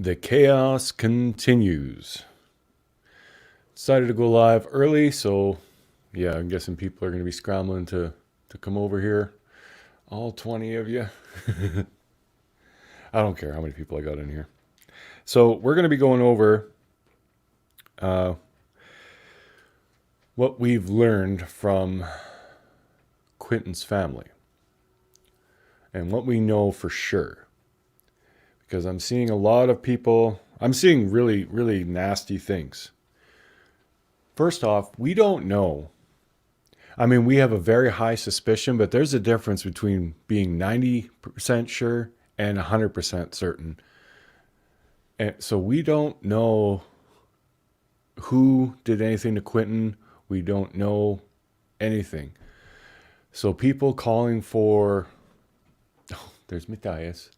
The chaos continues. Decided to go live early, so yeah, I'm guessing people are going to be scrambling to come over here. All 20 of you. I don't care how many people I got in here. So we're going to be going over what we've learned from Quinton's family and what we know for sure. Because I'm seeing a lot of people, I'm seeing really, really nasty things. First off, we don't know. I mean, we have a very high suspicion, but there's a difference between being 90% sure and 100% certain. And so we don't know who did anything to Quinton. We don't know anything. So people calling for, oh, there's Matthias.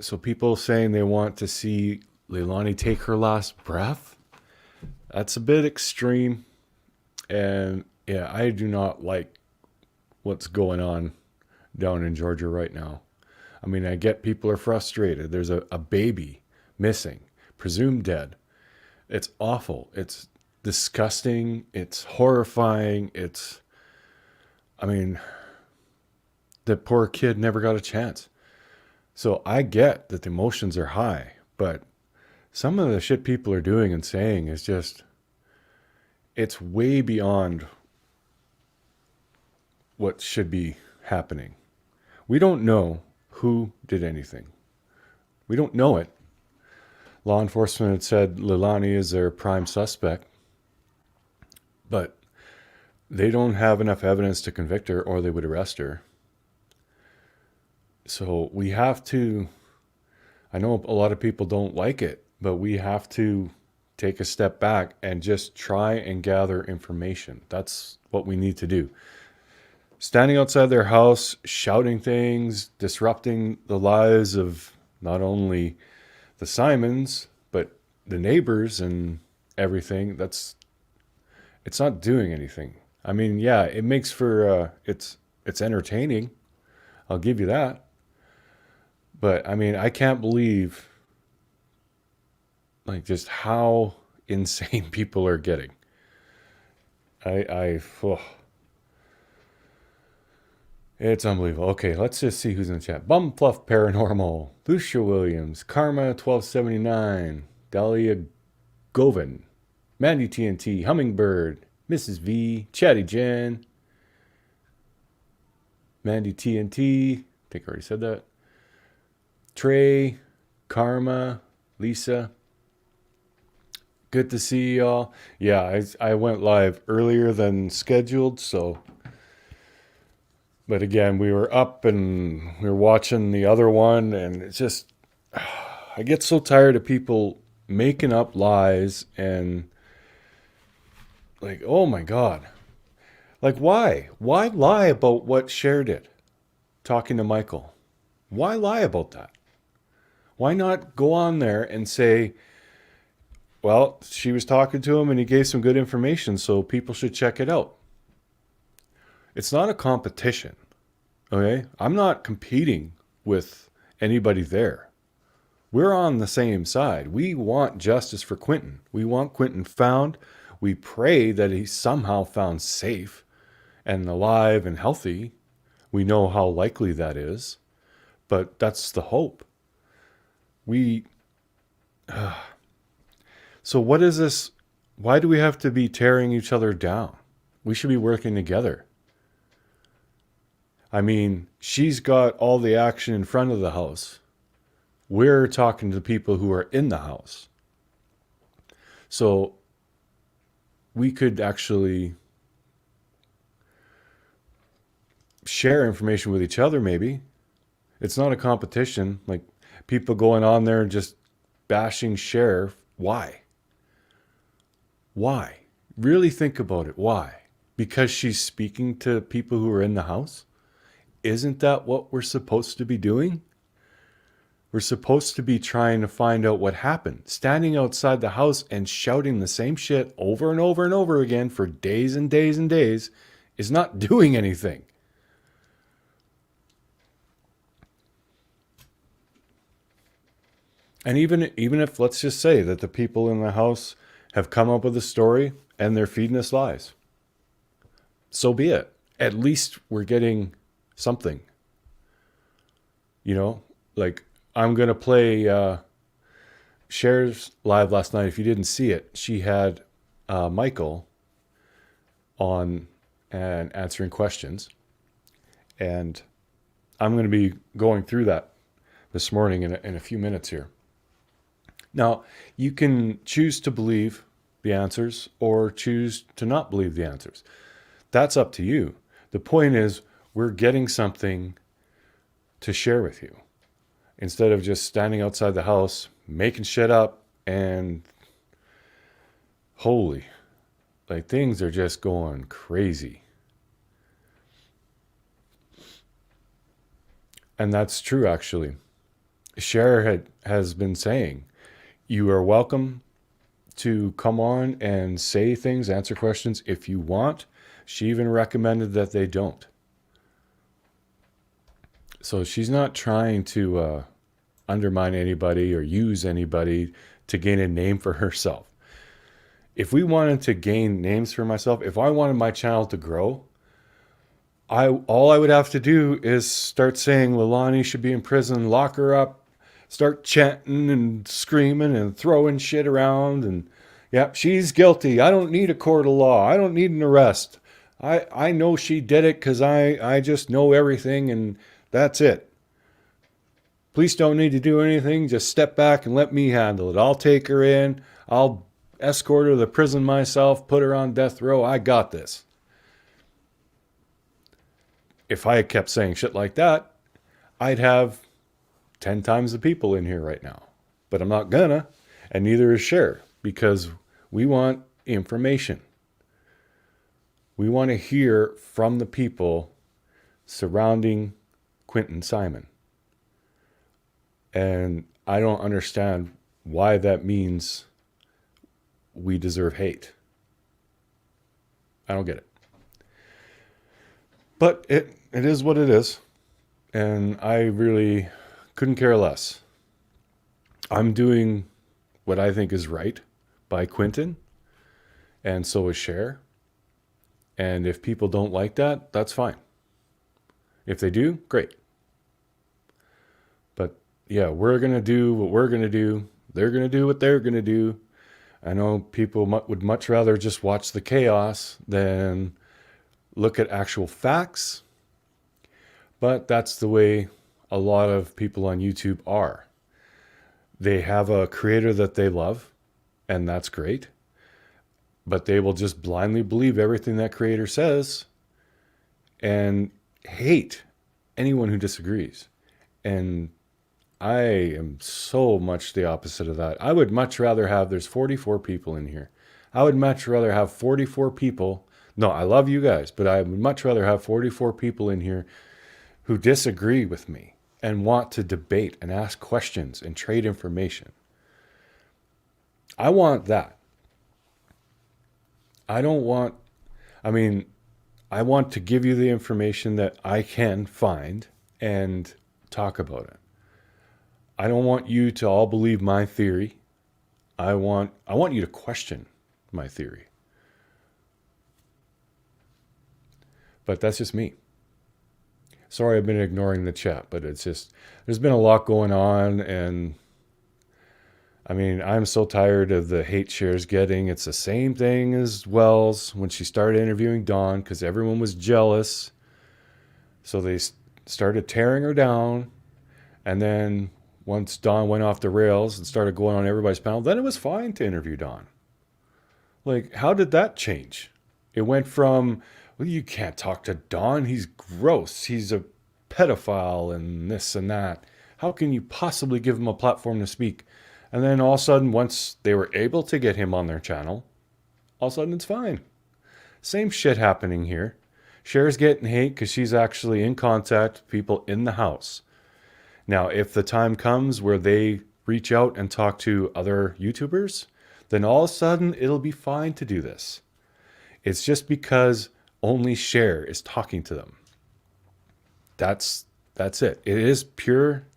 So people saying they want to see Leilani take her last breath. That's a bit extreme. And yeah, I do not like what's going on down in Georgia right now. I mean, I get people are frustrated. There's a baby missing, presumed dead. It's awful. It's disgusting. It's horrifying. I mean, the poor kid never got a chance. So I get that the emotions are high, but some of the shit people are doing and saying is just, it's way beyond what should be happening. We don't know who did anything. We don't know it. Law enforcement had said Leilani is their prime suspect, but they don't have enough evidence to convict her or they would arrest her. So we have to, I know a lot of people don't like it, but we have to take a step back and just try and gather information. That's what we need to do. Standing outside their house, shouting things, disrupting the lives of not only the Simons, but the neighbors and everything, it's not doing anything. I mean, yeah, it makes for, it's entertaining. I'll give you that. But I mean, I can't believe like just how insane people are getting. Oh, it's unbelievable. Okay, let's just see who's in the chat. Bumfluff Paranormal, Lucia Williams, Karma 1279, Dahlia Govan, Mandy TNT, Hummingbird, Mrs. V, Chatty Jen, Mandy TNT, I think I already said that. Trey, Karma, Lisa. Good to see y'all. Yeah, I went live earlier than scheduled, so. But again, we were up and we were watching the other one, and it's just, I get so tired of people making up lies and like, oh my God. Like, why? Why lie about what Cher did? Talking to Michael. Why lie about that? Why not go on there and say, well, she was talking to him and he gave some good information, so people should check it out. It's not a competition, okay? I'm not competing with anybody there. We're on the same side. We want justice for Quinton. We want Quinton found. We pray that he's somehow found safe and alive and healthy. We know how likely that is, but that's the hope. So what is this? Why do we have to be tearing each other down? We should be working together. I mean, she's got all the action in front of the house. We're talking to people who are in the house. So we could actually share information with each other, maybe. It's not a competition. Like people going on there and just bashing Cher. Why? Why? Really think about it. Why? Because she's speaking to people who are in the house? Isn't that what we're supposed to be doing? We're supposed to be trying to find out what happened. Standing outside the house and shouting the same shit over and over and over again for days and days and days is not doing anything. And even if, let's just say that the people in the house have come up with a story and they're feeding us lies, so be it. At least we're getting something. You know, like I'm gonna play Cher's live last night. If you didn't see it, she had Michael on and answering questions, and I'm going to be going through that this morning in a few minutes here. Now, you can choose to believe the answers or choose to not believe the answers. That's up to you. The point is, we're getting something to share with you instead of just standing outside the house, making shit up, and holy, like things are just going crazy. And that's true, actually. Cher has been saying, you are welcome to come on and say things, answer questions if you want. She even recommended that they don't. So she's not trying to undermine anybody or use anybody to gain a name for herself. If we wanted to gain names for myself, if I wanted my channel to grow, all I would have to do is start saying Leilani should be in prison, lock her up, start chanting and screaming and throwing shit around, and yep, she's guilty. I don't need a court of law. I don't need an arrest. I know she did it because I just know everything, and that's it. Police don't need to do anything. Just step back and let me handle it. I'll take her in. I'll escort her to the prison myself, put her on death row. I got this. If I kept saying shit like that, I'd have 10 times the people in here right now. But I'm not gonna, and neither is Cher, because we want information. We want to hear from the people surrounding Quinton Simon. And I don't understand why that means we deserve hate. I don't get it. But it is what it is. And I really couldn't care less. I'm doing what I think is right by Quinton. And so is Cher. And if people don't like that, that's fine. If they do, great. But yeah, we're going to do what we're going to do. They're going to do what they're going to do. I know people would much rather just watch the chaos than look at actual facts. But that's the way a lot of people on YouTube are. They have a creator that they love, and that's great. But they will just blindly believe everything that creator says and hate anyone who disagrees. And I am so much the opposite of that. I would much rather have, there's 44 people in here. I would much rather have 44 people. No, I love you guys, but I would much rather have 44 people in here who disagree with me and want to debate and ask questions and trade information. I want that. I want to give you the information that I can find and talk about it. I don't want you to all believe my theory. I want you to question my theory. But that's just me. Sorry, I've been ignoring the chat, but it's just, there's been a lot going on, and I mean, I'm so tired of the hate Cher's getting. It's the same thing as Wells when she started interviewing Dawn, because everyone was jealous. So they started tearing her down. And then once Dawn went off the rails and started going on everybody's panel, then it was fine to interview Dawn. Like, how did that change? It went from, well, you can't talk to Dawn. He's gross. He's a pedophile and this and that. How can you possibly give him a platform to speak? And then all of a sudden, once they were able to get him on their channel, all of a sudden it's fine. Same shit happening here. Cher's getting hate because she's actually in contact with people in the house. Now, if the time comes where they reach out and talk to other YouTubers, then all of a sudden it'll be fine to do this. It's just because only Cher is talking to them. That's it. It is pure,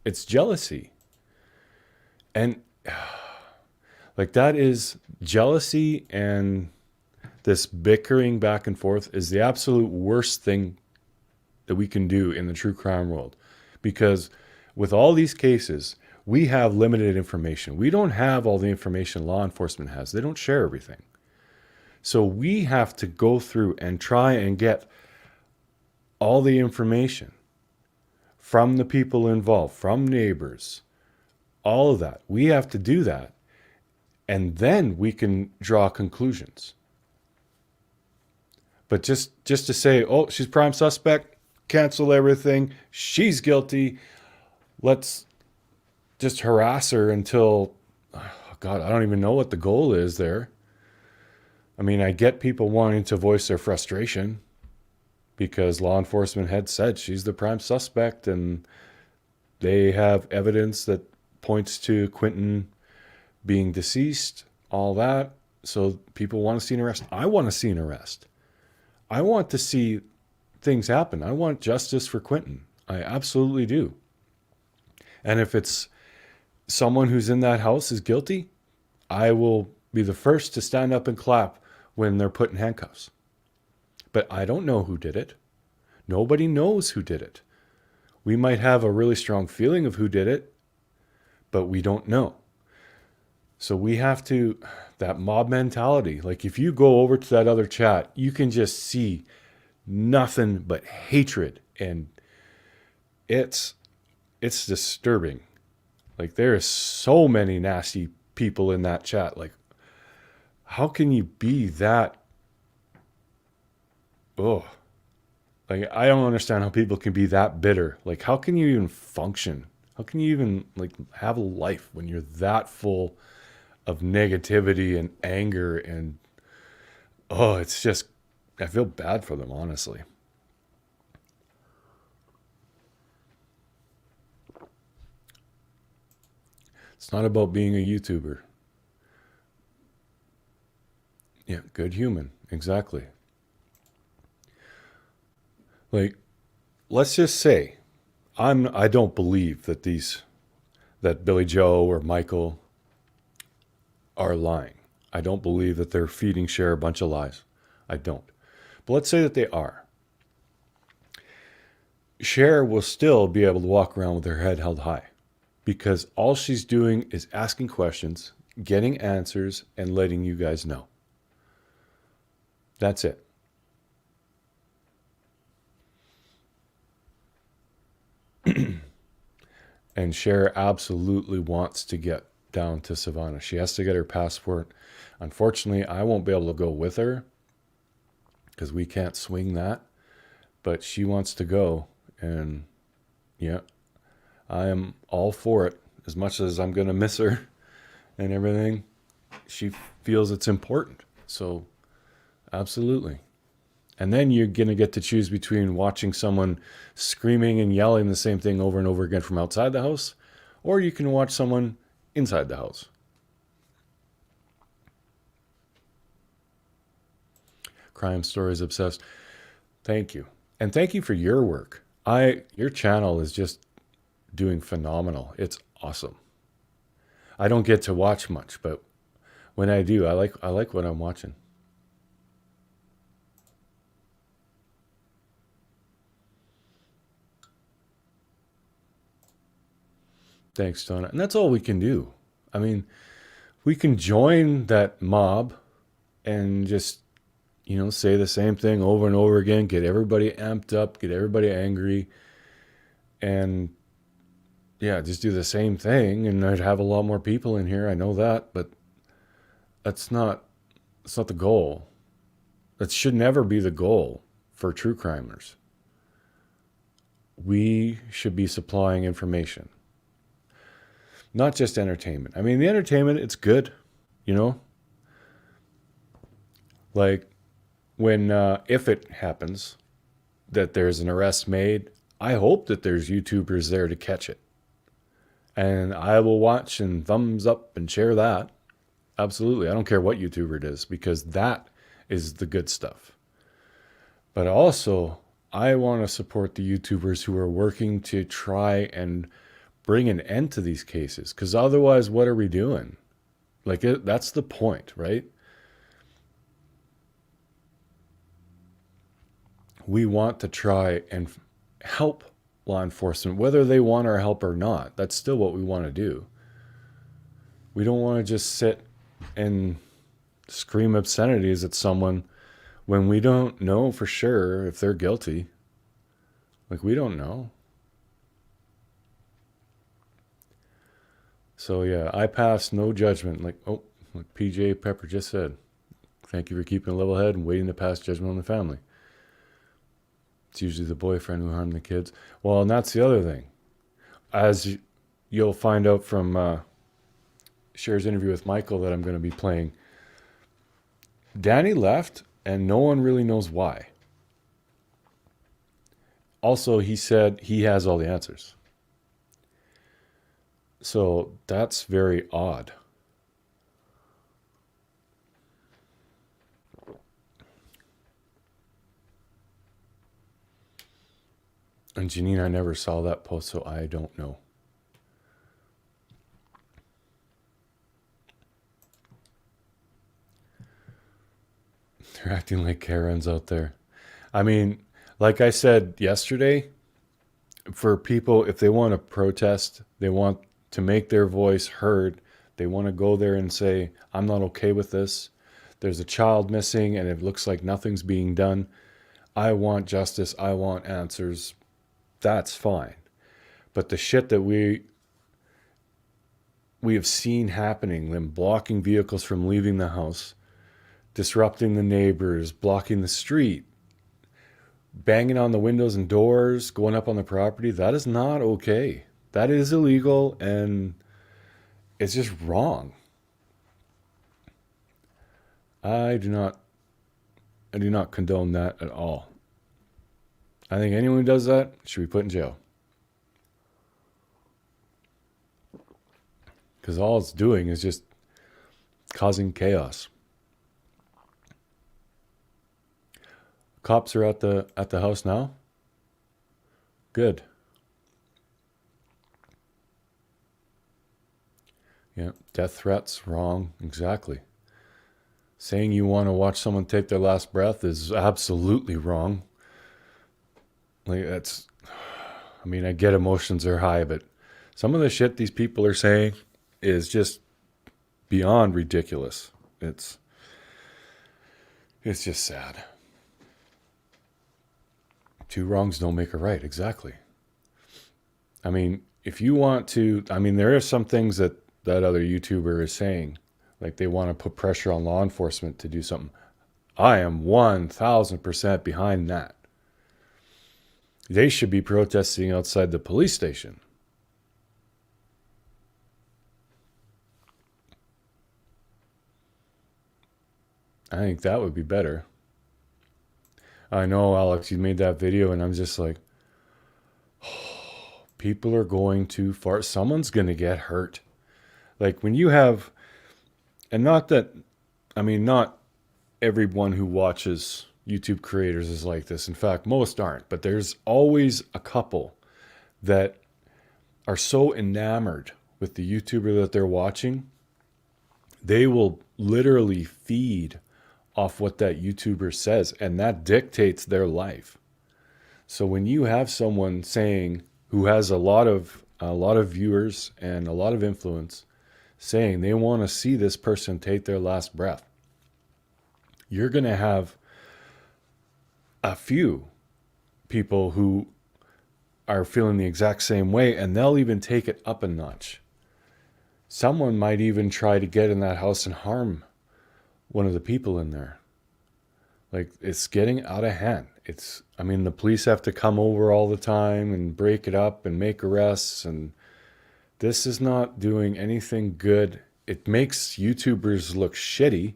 it's jealousy. And like that is jealousy, and this bickering back and forth is the absolute worst thing that we can do in the true crime world. Because with all these cases, we have limited information. We don't have all the information law enforcement has. They don't share everything. So we have to go through and try and get all the information from the people involved, from neighbors, all of that. We have to do that. And then we can draw conclusions. But just to say, oh, she's prime suspect, cancel everything, she's guilty, let's just harass her until, oh God, I don't even know what the goal is there. I mean, I get people wanting to voice their frustration because law enforcement had said she's the prime suspect and they have evidence that points to Quinton being deceased, all that. So people want to see an arrest. I want to see an arrest. I want to see things happen. I want justice for Quinton. I absolutely do. And if it's someone who's in that house is guilty, I will be the first to stand up and clap when they're put in handcuffs. But I don't know who did it. Nobody knows who did it. We might have a really strong feeling of who did it, but we don't know. So we have to, that mob mentality, like if you go over to that other chat, you can just see nothing but hatred, and it's disturbing. Like there is so many nasty people in that chat. Like how can you be that? Oh, like I don't understand how people can be that bitter. Like how can you even function? How can you even like have a life when you're that full of negativity and anger? And oh, it's just, I feel bad for them, honestly. It's not about being a YouTuber. Yeah, good human, exactly. Like, let's just say, I don't believe that that Billy Joe or Michael are lying. I don't believe that they're feeding Cher a bunch of lies. I don't. But let's say that they are. Cher will still be able to walk around with her head held high because all she's doing is asking questions, getting answers, and letting you guys know. That's it. And Cher absolutely wants to get down to Savannah. She has to get her passport. Unfortunately, I won't be able to go with her because we can't swing that. But she wants to go. And yeah, I am all for it. As much as I'm going to miss her and everything, she feels it's important. So absolutely. And then you're going to get to choose between watching someone screaming and yelling the same thing over and over again from outside the house, or you can watch someone inside the house. Crime Stories Obsessed. Thank you. And thank you for your work. Your channel is just doing phenomenal. It's awesome. I don't get to watch much, but when I do, I like what I'm watching. Thanks, Donna. And that's all we can do. I mean, we can join that mob and just, say the same thing over and over again, get everybody amped up, get everybody angry, and yeah, just do the same thing, and I'd have a lot more people in here. I know that, but that's not the goal. That should never be the goal for true crimers. We should be supplying information, not just entertainment. I mean, the entertainment, it's good, like when, if it happens that there's an arrest made, I hope that there's YouTubers there to catch it. And I will watch and thumbs up and share that. Absolutely. I don't care what YouTuber it is, because that is the good stuff. But also, I want to support the YouTubers who are working to try and bring an end to these cases, because otherwise, what are we doing? Like, that's the point, right? We want to try and help law enforcement, whether they want our help or not. That's still what we want to do. We don't want to just sit and scream obscenities at someone when we don't know for sure if they're guilty. Like, we don't know. So yeah, I pass no judgment. Like PJ Pepper just said, thank you for keeping a level head and waiting to pass judgment on the family. It's usually the boyfriend who harmed the kids. Well, and that's the other thing. As you'll find out from Cher's interview with Michael that I'm going to be playing, Danny left and no one really knows why. Also, he said he has all the answers. So that's very odd. And Janine, I never saw that post, so I don't know. They're acting like Karens out there. I mean, like I said yesterday, for people, if they want to protest, they want to make their voice heard, they want to go there and say, I'm not okay with this. There's a child missing and it looks like nothing's being done. I want justice. I want answers. That's fine. But the shit that we have seen happening, them blocking vehicles from leaving the house, disrupting the neighbors, blocking the street, banging on the windows and doors, going up on the property, that is not okay. That is illegal and it's just wrong. I do not condone that at all. I think anyone who does that should be put in jail. Because all it's doing is just causing chaos. Cops are at the house now? Good. Yeah, death threats, wrong, exactly. Saying you want to watch someone take their last breath is absolutely wrong. Like, I mean, I get emotions are high, but some of the shit these people are saying is just beyond ridiculous. It's just sad. Two wrongs don't make a right, exactly. I mean, if you want to, I mean, there are some things that other YouTuber is saying, like they want to put pressure on law enforcement to do something. I am 1000% behind that. They should be protesting outside the police station. I think that would be better. I know, Alex, you made that video and I'm just like, oh, people are going too far. Someone's going to get hurt. Like when you have, and not that, I mean, not everyone who watches YouTube creators is like this. In fact, most aren't, but there's always a couple that are so enamored with the YouTuber that they're watching, they will literally feed off what that YouTuber says, and that dictates their life. So when you have someone saying, who has a lot of viewers and a lot of influence, saying they want to see this person take their last breath, you're going to have a few people who are feeling the exact same way, and they'll even take it up a notch. Someone might even try to get in that house and harm one of the people in there. Like, it's getting out of hand. I mean, the police have to come over all the time and break it up and make arrests, and this is not doing anything good. It makes YouTubers look shitty.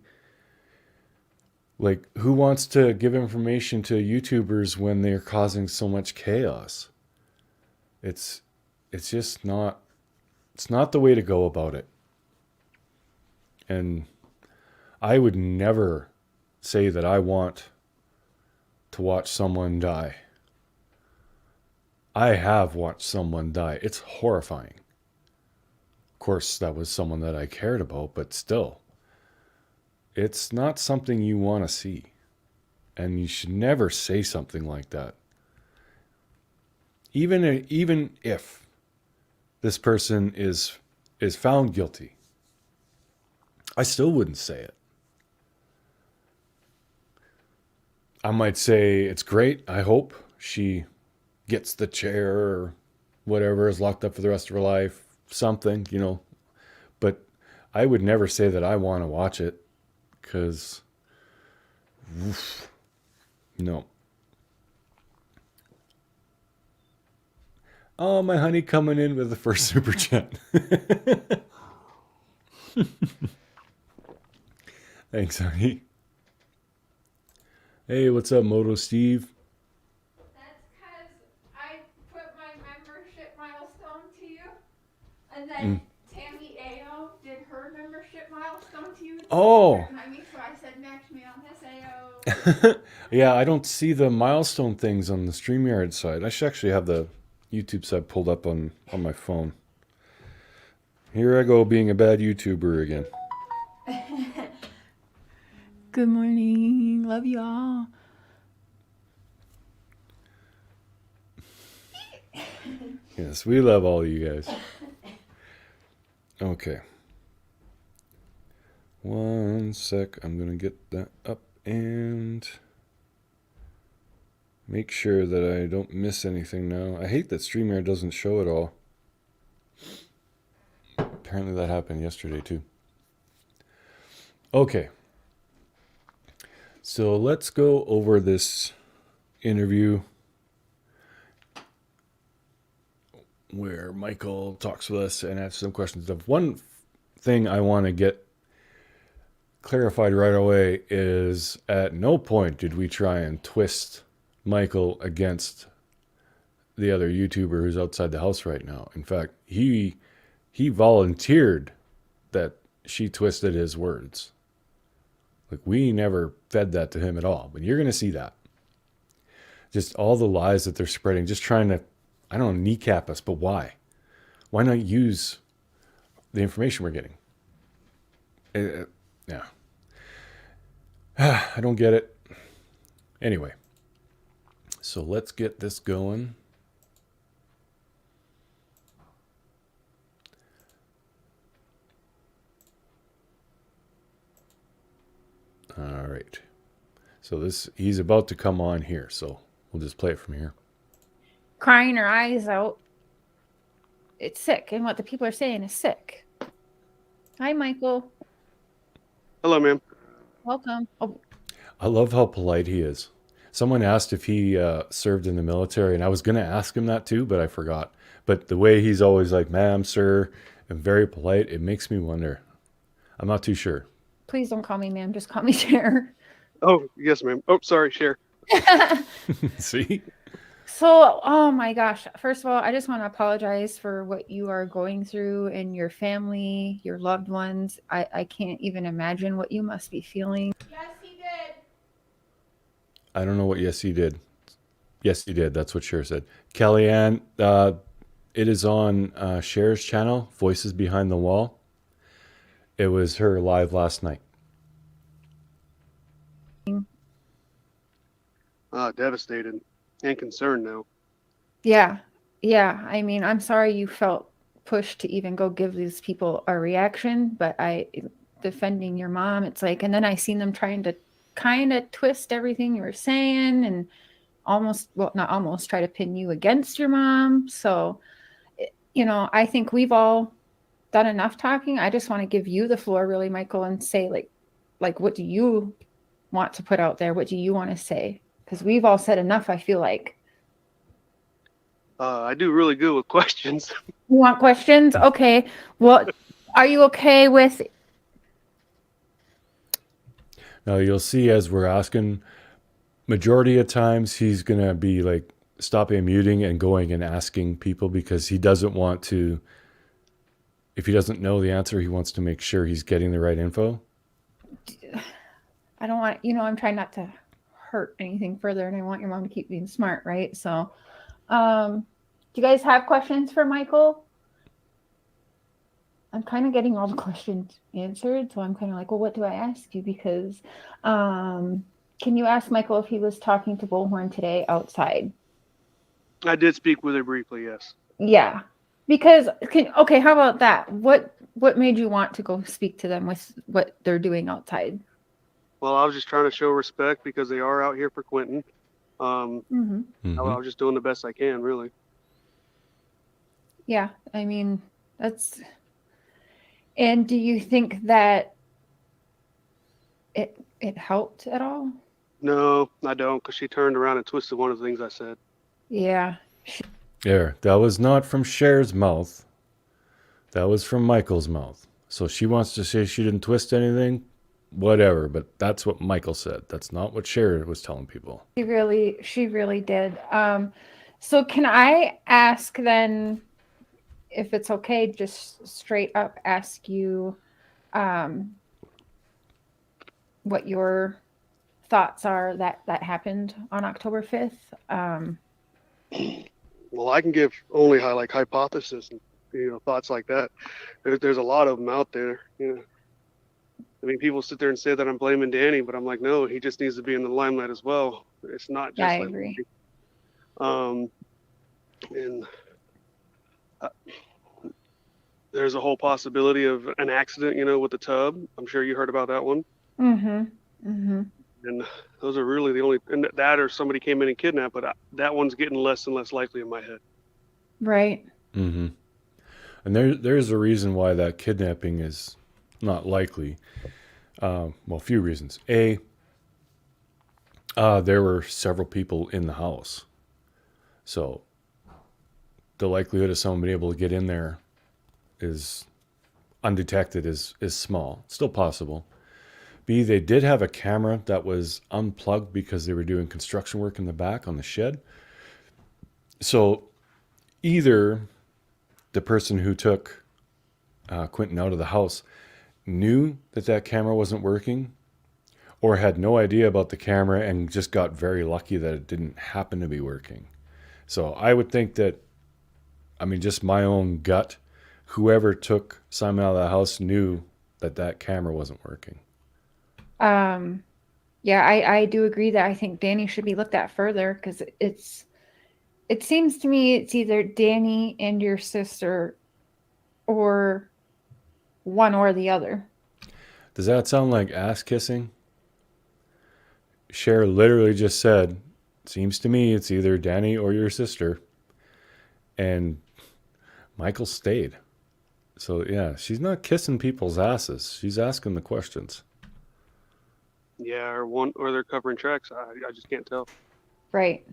Like, who wants to give information to YouTubers when they're causing so much chaos? It's just not, it's not the way to go about it. And I would never say that I want to watch someone die. I have watched someone die. It's horrifying. course, that was someone that I cared about, but still, it's not something you want to see. And you should never say something like that. Even if this person is found guilty, I still wouldn't say it. I might say it's great. I hope she gets the chair or whatever, is locked up for the rest of her life, something, But I would never say that I want to watch it because, no. Oh, my honey coming in with the first super chat. Thanks, honey. Hey, what's up, Moto Steve? That's because I put my membership milestone to you, and then Tammy Ao did her membership milestone to you. Oh. So I said, match me on this Ao. Yeah, I don't see the milestone things on the StreamYard side. I should actually have the YouTube side pulled up on my phone. Here I go being a bad YouTuber again. Good morning. Love y'all. Yes, we love all you guys. Okay. One sec. I'm going to get that up and make sure that I don't miss anything now. I hate that StreamYard doesn't show it all. Apparently that happened yesterday too. Okay. So let's go over this interview where Michael talks with us and asks some questions. The one thing I want to get clarified right away is at no point did we try and twist Michael against the other YouTuber who's outside the house right now. In fact, he volunteered that she twisted his words. Like, we never fed that to him at all, but you're going to see that. Just all the lies that they're spreading, just trying to, I don't know, kneecap us, but why? Why not use the information we're getting? Yeah. I don't get it. Anyway, so let's get this going. All right. So he's about to come on here, so we'll just play it from here. Crying her eyes out. It's sick, and what the people are saying is sick. Hi, Michael. Hello, ma'am. Welcome. Oh. I love how polite he is. Someone asked if he served in the military, and I was going to ask him that too, but I forgot. But the way he's always like, ma'am, sir, and very polite, it makes me wonder. I'm not too sure. Please don't call me ma'am. Just call me Cher. Oh, yes, ma'am. Oh, sorry, Cher. See? So, oh my gosh. First of all, I just want to apologize for what you are going through in your family, your loved ones. I can't even imagine what you must be feeling. Yes, he did. I don't know what yes, he did. Yes, he did. That's what Cher said. Kellyanne, it is on Cher's channel, Voices Behind the Wall. It was her live last night. Devastated and concerned now. Yeah. I mean, I'm sorry you felt pushed to even go give these people a reaction, but defending your mom, it's like, and then I seen them trying to kind of twist everything you were saying and not almost try to pin you against your mom. So, I think we've all done enough talking. I just want to give you the floor, really, Michael, and say like, what do you want to put out there? What do you want to say? Because we've all said enough, I feel like. I do really good with questions. You want questions? Okay. Well, are you okay with... Now, you'll see as we're asking, majority of times he's going to be like stopping muting and going and asking people because he doesn't want to, if he doesn't know the answer, he wants to make sure he's getting the right info. I don't want, I'm trying not to hurt anything further, and I want your mom to keep being smart, right? So, do you guys have questions for Michael? I'm kind of getting all the questions answered, so I'm kind of like, well, what do I ask you? Because can you ask Michael if he was talking to Bullhorn today outside? I did speak with her briefly, yes. Yeah, because okay, how about that? What made you want to go speak to them with what they're doing outside? Well, I was just trying to show respect because they are out here for Quinton. Mm-hmm. I was just doing the best I can, really. Yeah, I mean, that's. And do you think that it helped at all? No, I don't, because she turned around and twisted one of the things I said. Yeah. There, that was not from Cher's mouth. That was from Michael's mouth. So she wants to say she didn't twist anything, whatever, but that's what Michael said. That's not what Cher was telling people. She really did. So can I ask then, if it's okay, just straight up ask you what your thoughts are that happened on October 5th? Well, I can give only hypothesis and thoughts like that. There's a lot of them out there. I mean, people sit there and say that I'm blaming Danny, but I'm like, no, he just needs to be in the limelight as well. It's not just Yeah, I agree. And there's a whole possibility of an accident, with the tub. I'm sure you heard about that one. Mm-hmm. Mm-hmm. And those are really the only, and that or somebody came in and kidnapped, but that one's getting less and less likely in my head. Right. Mm-hmm. And there's a reason why that kidnapping is not likely. Well, a few reasons. A, there were several people in the house. So the likelihood of someone being able to get in there is undetected is small. Still possible. B, they did have a camera that was unplugged because they were doing construction work in the back on the shed. So either the person who took Quinton out of the house knew that camera wasn't working, or had no idea about the camera and just got very lucky that it didn't happen to be working. So I would think that, I mean, just my own gut, whoever took Simon out of the house knew that camera wasn't working. Yeah, I do agree that I think Danny should be looked at further, because it seems to me it's either Danny and your sister, or one or the other. Does that sound like ass kissing? Cher literally just said, seems to me it's either Danny or your sister. And Michael stayed. So yeah, she's not kissing people's asses. She's asking the questions. Yeah, or they're covering tracks. I just can't tell. Right.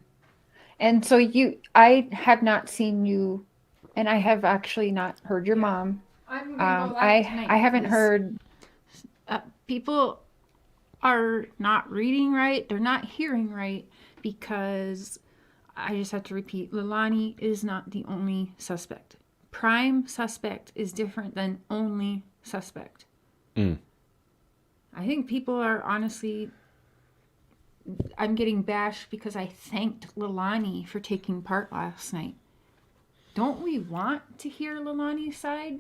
And so I have not seen you, and I have actually not heard your mom. I haven't heard. People are not reading right. They're not hearing right, because I just have to repeat, Leilani is not the only suspect. Prime suspect is different than only suspect. I think people are honestly, I'm getting bashed because I thanked Leilani for taking part last night. Don't we want to hear Leilani's side?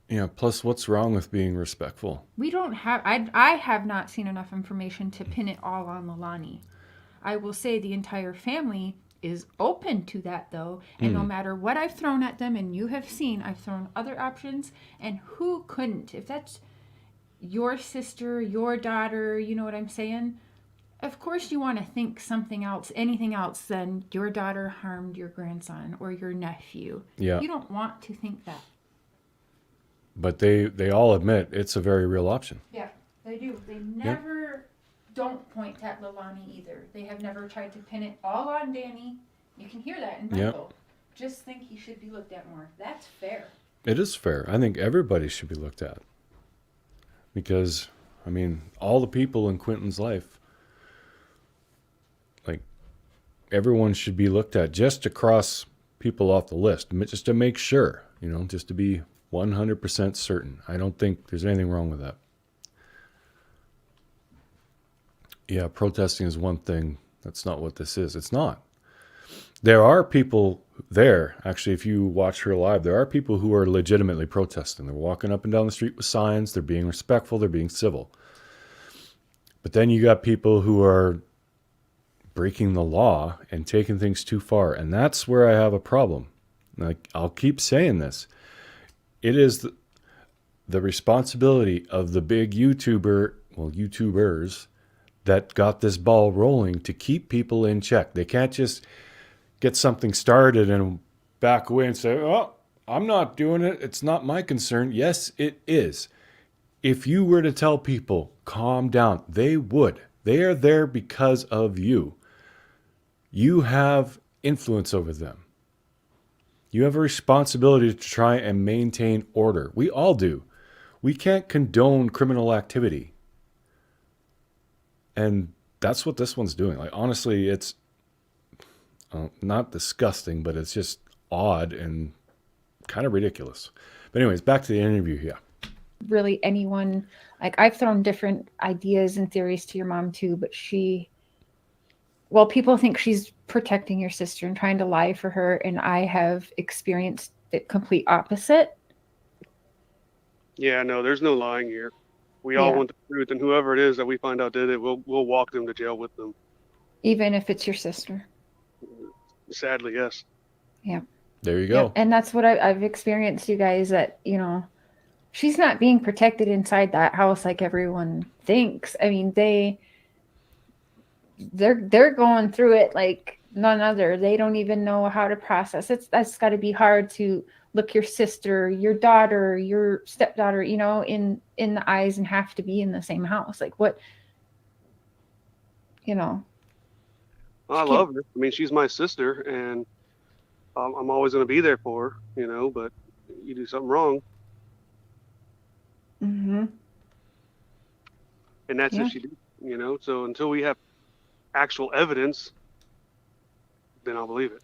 Yeah, plus what's wrong with being respectful? We don't have, I have not seen enough information to pin it all on Leilani. I will say the entire family is open to that, though, and no matter what I've thrown at them, and you have seen, I've thrown other options, and who couldn't? If that's your sister, your daughter, you know what I'm saying? Of course you want to think something else, anything else than your daughter harmed your grandson or your nephew. Yeah. You don't want to think that. But they all admit it's a very real option. Yeah, they do. They never don't point at Leilani either. They have never tried to pin it all on Danny. You can hear that in Michael. Just think he should be looked at more. That's fair. It is fair. I think everybody should be looked at. Because, I mean, all the people in Quinton's life, like, everyone should be looked at just to cross people off the list, just to make sure, just to be 100% certain. I don't think there's anything wrong with that. Yeah, protesting is one thing. That's not what this is. It's not. There are people there, actually, if you watch her live, there are people who are legitimately protesting. They're walking up and down the street with signs. They're being respectful. They're being civil. But then you got people who are breaking the law and taking things too far. And that's where I have a problem. Like, I'll keep saying this. It is the responsibility of the big YouTubers that got this ball rolling to keep people in check. They can't just get something started and back away and say, oh, I'm not doing it. It's not my concern. Yes, it is. If you were to tell people, calm down, they would. They are there because of you. You have influence over them. You have a responsibility to try and maintain order. We all do. We can't condone criminal activity. And that's what this one's doing. Like, honestly, it's not disgusting, but it's just odd and kind of ridiculous. But anyways, back to the interview. Yeah. Really anyone, like I've thrown different ideas and theories to your mom too, but people think she's protecting your sister and trying to lie for her. And I have experienced the complete opposite. Yeah, no, there's no lying here. We all want the truth, and whoever it is that we find out did it, we'll walk them to jail with them. Even if it's your sister. Sadly, yes. Yeah. There you go. Yeah. And that's what I've experienced, you guys, that, you know, she's not being protected inside that house like everyone thinks. I mean, they're going through it like none other. They don't even know how to process. That's got to be hard to look your sister, your daughter, your stepdaughter, you know, in the eyes and have to be in the same house. Like, what, you know. I love her. I mean, she's my sister, and I'm always going to be there for her, you know, but you do something wrong. Mm-hmm. And that's if she did, you know. So until we have actual evidence, then I'll believe it.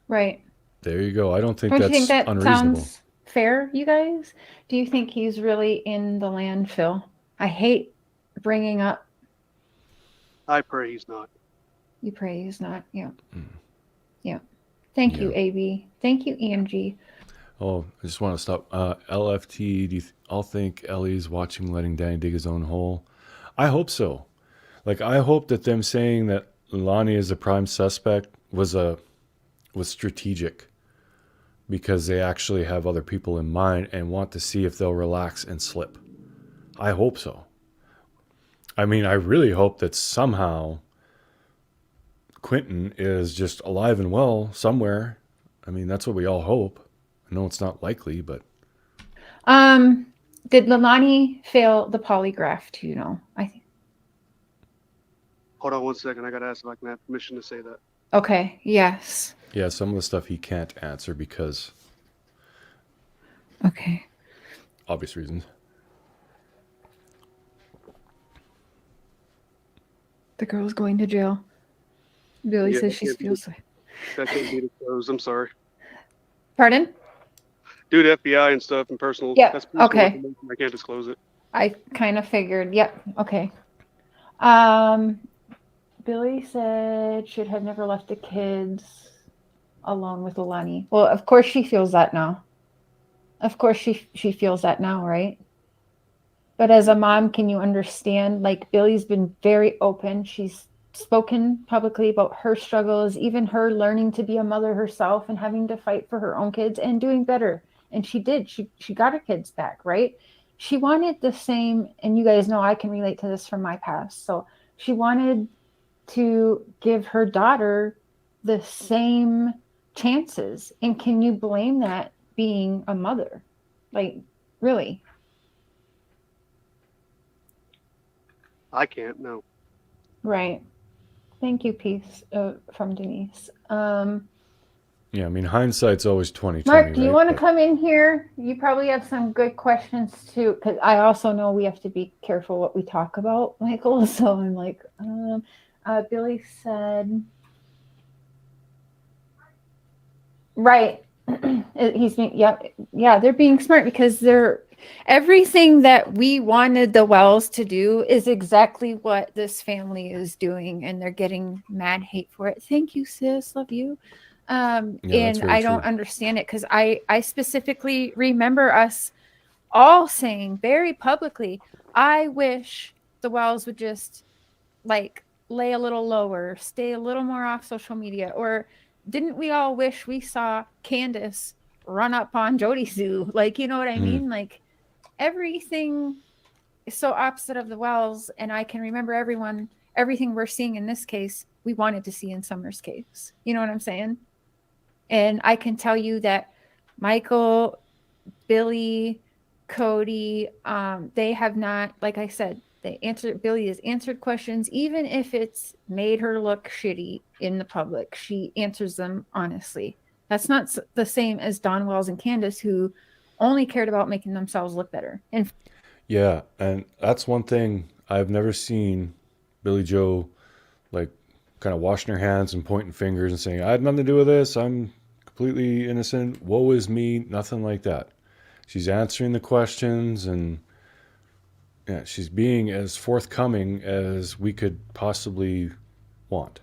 Right. There you go. I don't think Don't that's you think that unreasonable. sounds fair, you guys? Do you think he's really in the landfill? I hate bringing up. I pray he's not. You pray he's not. Yeah. Yeah. Thank you, AB. Thank you, EMG. Oh, I just want to stop. LFT, do you all think Ellie's watching letting Danny dig his own hole? I hope so. Like, I hope that them saying that Lonnie is a prime suspect was strategic, because they actually have other people in mind and want to see if they'll relax and slip. I hope so. I mean, I really hope that somehow Quinton is just alive and well somewhere. I mean, that's what we all hope. I know it's not likely, but. Did Leilani fail the polygraph? Do you know? I think. Hold on 1 second. I got to ask if I can have permission to say that. Okay. Yes. Yeah, some of the stuff he can't answer because. Okay. Obvious reasons. The girl's going to jail. Billy says she feels like. That can't be disclosed. I'm sorry. Pardon? Dude, FBI and stuff and personal. Yeah. That's personal Okay. information. I can't disclose it. I kind of figured. Yep. Okay. Billy said should have never left the kids alone with Leilani. Well, of course she feels that now. Of course she feels that now, right? But as a mom, can you understand? Like, Billy's been very open. She's spoken publicly about her struggles, even her learning to be a mother herself and having to fight for her own kids and doing better. And she did. She got her kids back, right? She wanted the same, and you guys know I can relate to this from my past. So she wanted to give her daughter the same chances. And can you blame that being a mother? Like, really? I can't, no. Right. Thank you, Peace, from Denise. Yeah, I mean, hindsight's always 20/20. Mark, do you right? want to come in here? You probably have some good questions too, because I also know we have to be careful what we talk about, Michael. So I'm like, Billy said, right. He's being, yeah, they're being smart because they're Everything that we wanted the Wells to do is exactly what this family is doing, and they're getting mad hate for it. Thank you, sis. Love you. Yeah, that's And very I true. don't understand it because I specifically remember us all saying very publicly, I wish the Wells would just like lay a little lower, stay a little more off social media. Or didn't we all wish we saw Candace run up on Jody Sue? Like, you know what I mean? Like everything is so opposite of the Wells. And I can remember everything we're seeing in this case, we wanted to see in Summer's case. You know what I'm saying? And I can tell you that Michael, Billy, Cody, they have not, like I said, Billy has answered questions, even if it's made her look shitty in the public. She answers them honestly. That's not the same as Don Wells and Candace, who only cared about making themselves look better. And Yeah, and that's one thing I've never seen Billy Joe like kind of washing her hands and pointing fingers and saying, I had nothing to do with this. I'm completely innocent. Woe is me. Nothing like that. She's answering the questions and yeah, she's being as forthcoming as we could possibly want.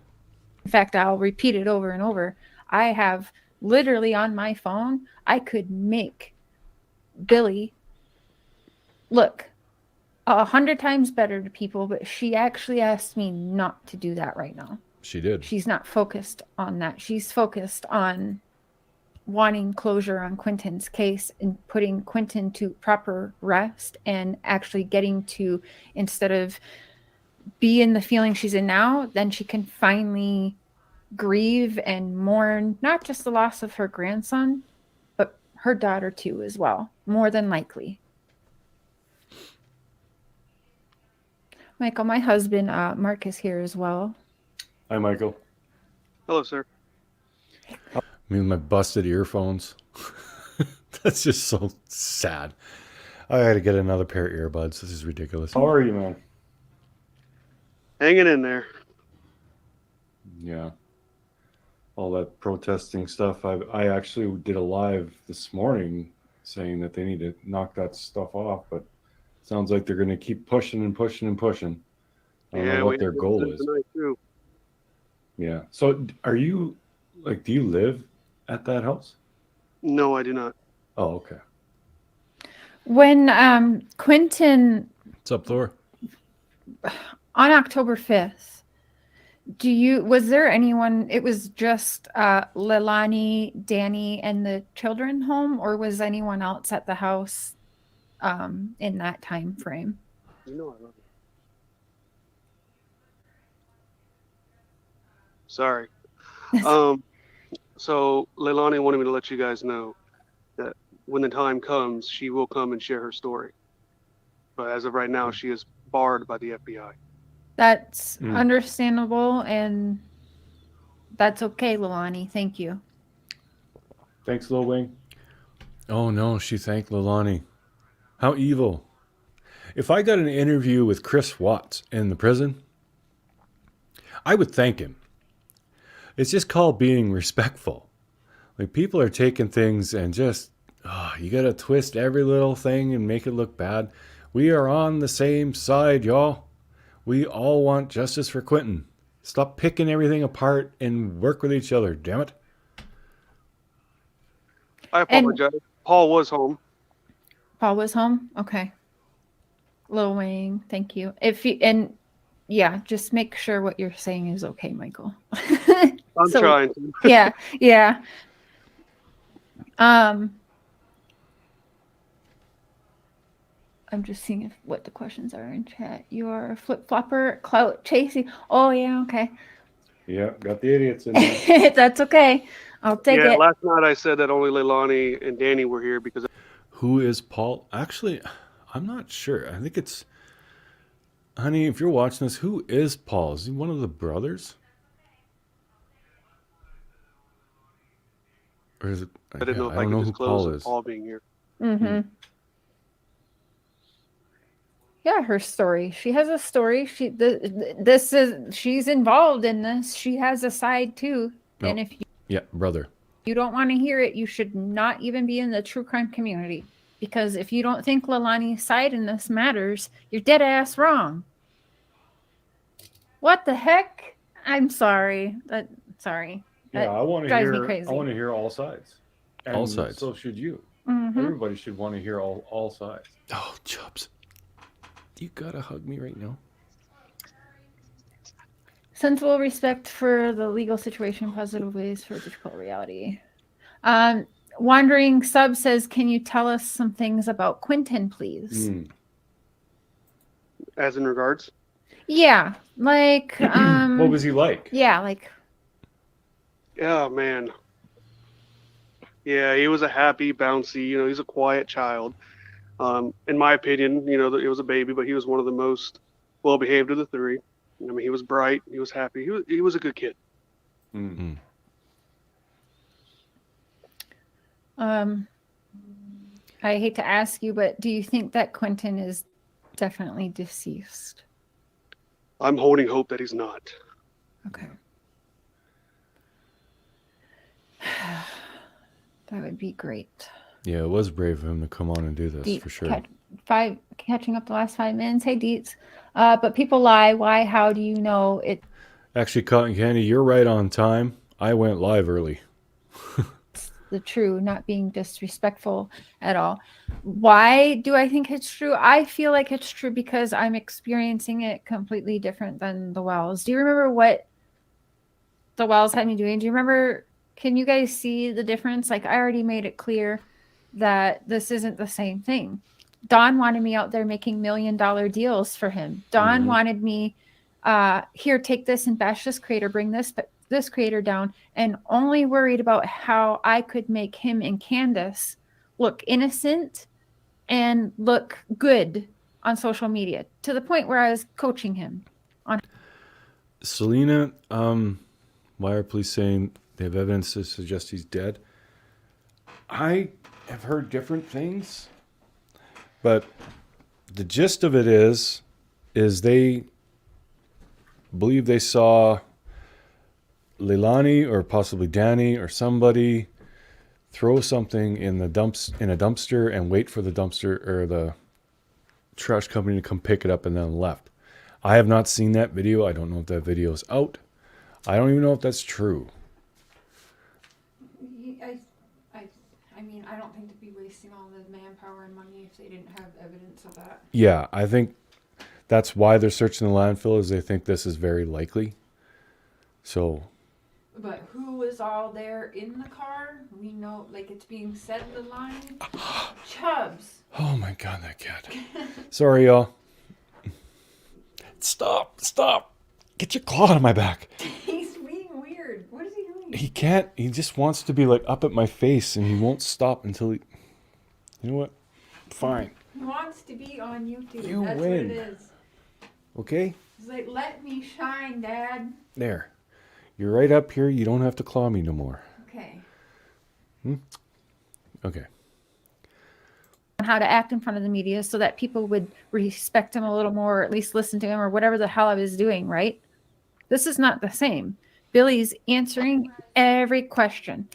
in fact, I'll repeat it over and over. I have literally on my phone, I could make Billy look 100 times better to people, but she actually asked me not to do that right now. She did. She's not focused on that. She's focused on wanting closure on Quinton's case and putting Quinton to proper rest and actually getting to, instead of be in the feeling she's in now, then she can finally grieve and mourn not just the loss of her grandson, but her daughter too as well, more than likely. Michael, my husband, Mark, is here as well. Hi, Michael. Hello, sir. I mean, my busted earphones. That's just so sad. I had to get another pair of earbuds. This is ridiculous. How are you, man? Hanging in there. Yeah. All that protesting stuff. I actually did a live this morning saying that they need to knock that stuff off, but it sounds like they're going to keep pushing and pushing and pushing. I don't know what their goal is. Too. Yeah. So are you, like, do you live at that house? No, I do not. Oh, okay. When Quinton, What's up, Thor? on October 5th, was there anyone, it was just Leilani, Danny, and the children home, or was anyone else at the house in that time frame? You know I love you. Sorry. So Leilani wanted me to let you guys know that when the time comes, she will come and share her story. But as of right now, she is barred by the FBI. That's understandable, and that's okay, Leilani. Thank you. Thanks, Lil Wing. Oh, no, she thanked Leilani. How evil. If I got an interview with Chris Watts in the prison, I would thank him. It's just called being respectful. Like, people are taking things and just, you got to twist every little thing and make it look bad. We are on the same side, y'all. We all want justice for Quinton. Stop picking everything apart and work with each other, damn it. I apologize. Paul was home. Paul was home? Okay. Lil Wayne, thank you. Yeah, just make sure what you're saying is okay, Michael. I'm trying to. Yeah. I'm just seeing what the questions are in chat. You are a flip-flopper, clout chasing. Oh, yeah, okay. Yeah, got the idiots in there. That's okay. I'll take it. Last night I said that only Leilani and Danny were here because... Who is Paul? Actually, I'm not sure. I think it's... Honey, if you're watching this, who is Paul? Is he one of the brothers? Or is it... I didn't know if I don't could know who Paul disclose is. Paul being here. Mm-hmm. Yeah, her story. She has a story. She's involved in this. She has a side too. No. And if Yeah, brother. you don't want to hear it, you should not even be in the true crime community. because if you don't think Leilani's side in this matters, you're dead ass wrong. What the heck? I'm sorry. Sorry. Yeah, That I want to drives me hear. crazy. I want to hear all sides. And All sides. So should you. Mhm. Everybody should want to hear all sides. Oh, Chubbs. You gotta hug me right now. Sensible respect for the legal situation, positive ways for difficult reality. Wandering Sub says, can you tell us some things about Quinton, please? As in regards, Yeah, like What was he like? yeah, like yeah, man. Yeah, he was a happy, bouncy. He's a quiet child. In my opinion, it was a baby, but he was one of the most well behaved of the three. I mean, he was bright. He was happy. He was a good kid. I hate to ask you, but do you think that Quinton is definitely deceased? I'm holding hope that he's not. Okay. That would be great. Yeah, it was brave of him to come on and do this for sure. Catching up the last 5 minutes. Hey, Deets. But people lie. Why? How do you know it? Actually, Cotton Candy, you're right on time. I went live early. The true, not being disrespectful at all. Why do I think it's true? I feel like it's true because I'm experiencing it completely different than the Wells. Do you remember what the Wells had me doing? Do you remember? Can you guys see the difference? Like, I already made it clear that this isn't the same thing. Don wanted me out there making $1 million deals for him. Don wanted me, here, take this and bash this creator, bring this creator down, and only worried about how I could make him and Candace look innocent and look good on social media, to the point where I was coaching him on. Selena, why are police saying they have evidence to suggest he's dead? I have heard different things, but the gist of it is they believe they saw Leilani or possibly Danny or somebody throw something in a dumpster and wait for the dumpster or the trash company to come pick it up and then left. I have not seen that video. I don't know if that video is out. I don't even know if that's true. I mean, I don't think to be wasting all the manpower and money if they didn't have evidence of that. Yeah, I think that's why they're searching the landfill, is they think this is very likely. So, But who was all there in the car? We know, like, it's being said in the line. Chubbs. oh my God, that cat. Sorry, y'all. Stop. Get your claw out of my back. He's being weird. What is he doing? He can't. He just wants to be like up at my face, and he won't stop until he. You know what? Fine. He wants to be on YouTube. You That's win. what it is. Okay? He's like, let me shine, Dad. There. You're right up here. You don't have to claw me no more. Okay. Okay. On how to act in front of the media so that people would respect him a little more, or at least listen to him, or whatever the hell I was doing, right? This is not the same. Billy's answering every question.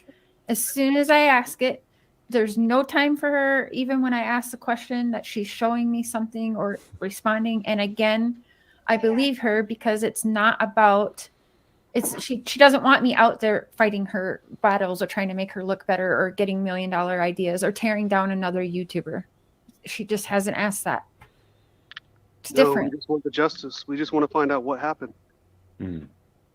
As soon as I ask it, there's no time for her, even when I ask the question, that she's showing me something or responding. And again, I believe her because it's not about, she doesn't want me out there fighting her battles or trying to make her look better or getting $1 million ideas or tearing down another YouTuber. She just hasn't asked that. It's different. We just want the justice. We just want to find out what happened.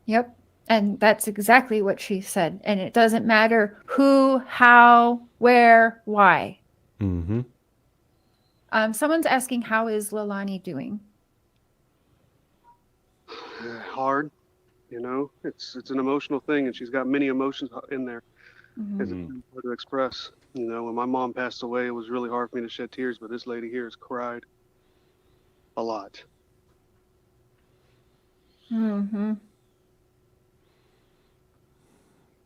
Yep. And that's exactly what she said. And it doesn't matter who, how, where, why. Mm-hmm. Someone's asking, how is Leilani doing? Hard, it's an emotional thing, and she's got many emotions in there. It's hard to express. When my mom passed away, it was really hard for me to shed tears, but this lady here has cried a lot. Mm-hmm.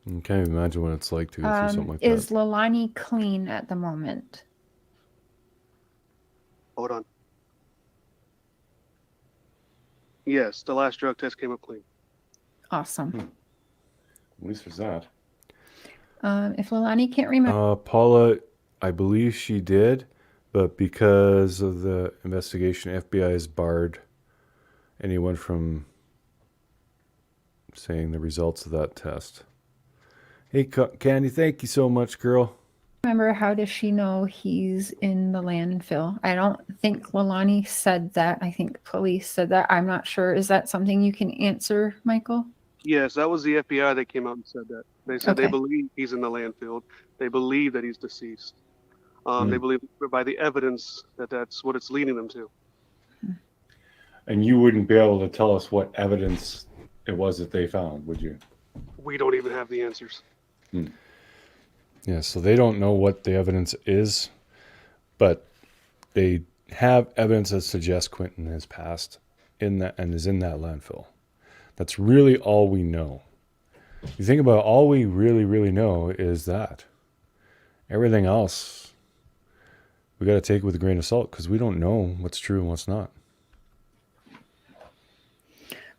I can't imagine what it's like to go through something like Is that. Leilani clean at the moment? Hold on. Yes, the last drug test came up clean. Awesome. At least there's that. If Leilani can't remember, Paula, I believe she did. but because of the investigation, FBI has barred anyone from saying the results of that test. Hey, Candy, thank you so much, girl. Remember, how does she know he's in the landfill? I don't think Leilani said that. I think police said that. I'm not sure. Is that something you can answer, Michael? Yes, that was the FBI that came out and said that. They said they Okay. believe he's in the landfill. They believe that he's deceased. They believe by the evidence that that's what it's leading them to. And you wouldn't be able to tell us what evidence it was that they found, would you? We don't even have the answers. Yeah, so they don't know what the evidence is, but they have evidence that suggests Quinton has passed in that and is in that landfill. That's really all we know. You think about it, all we really know is that. Everything else, we got to take it with a grain of salt because we don't know what's true and what's not.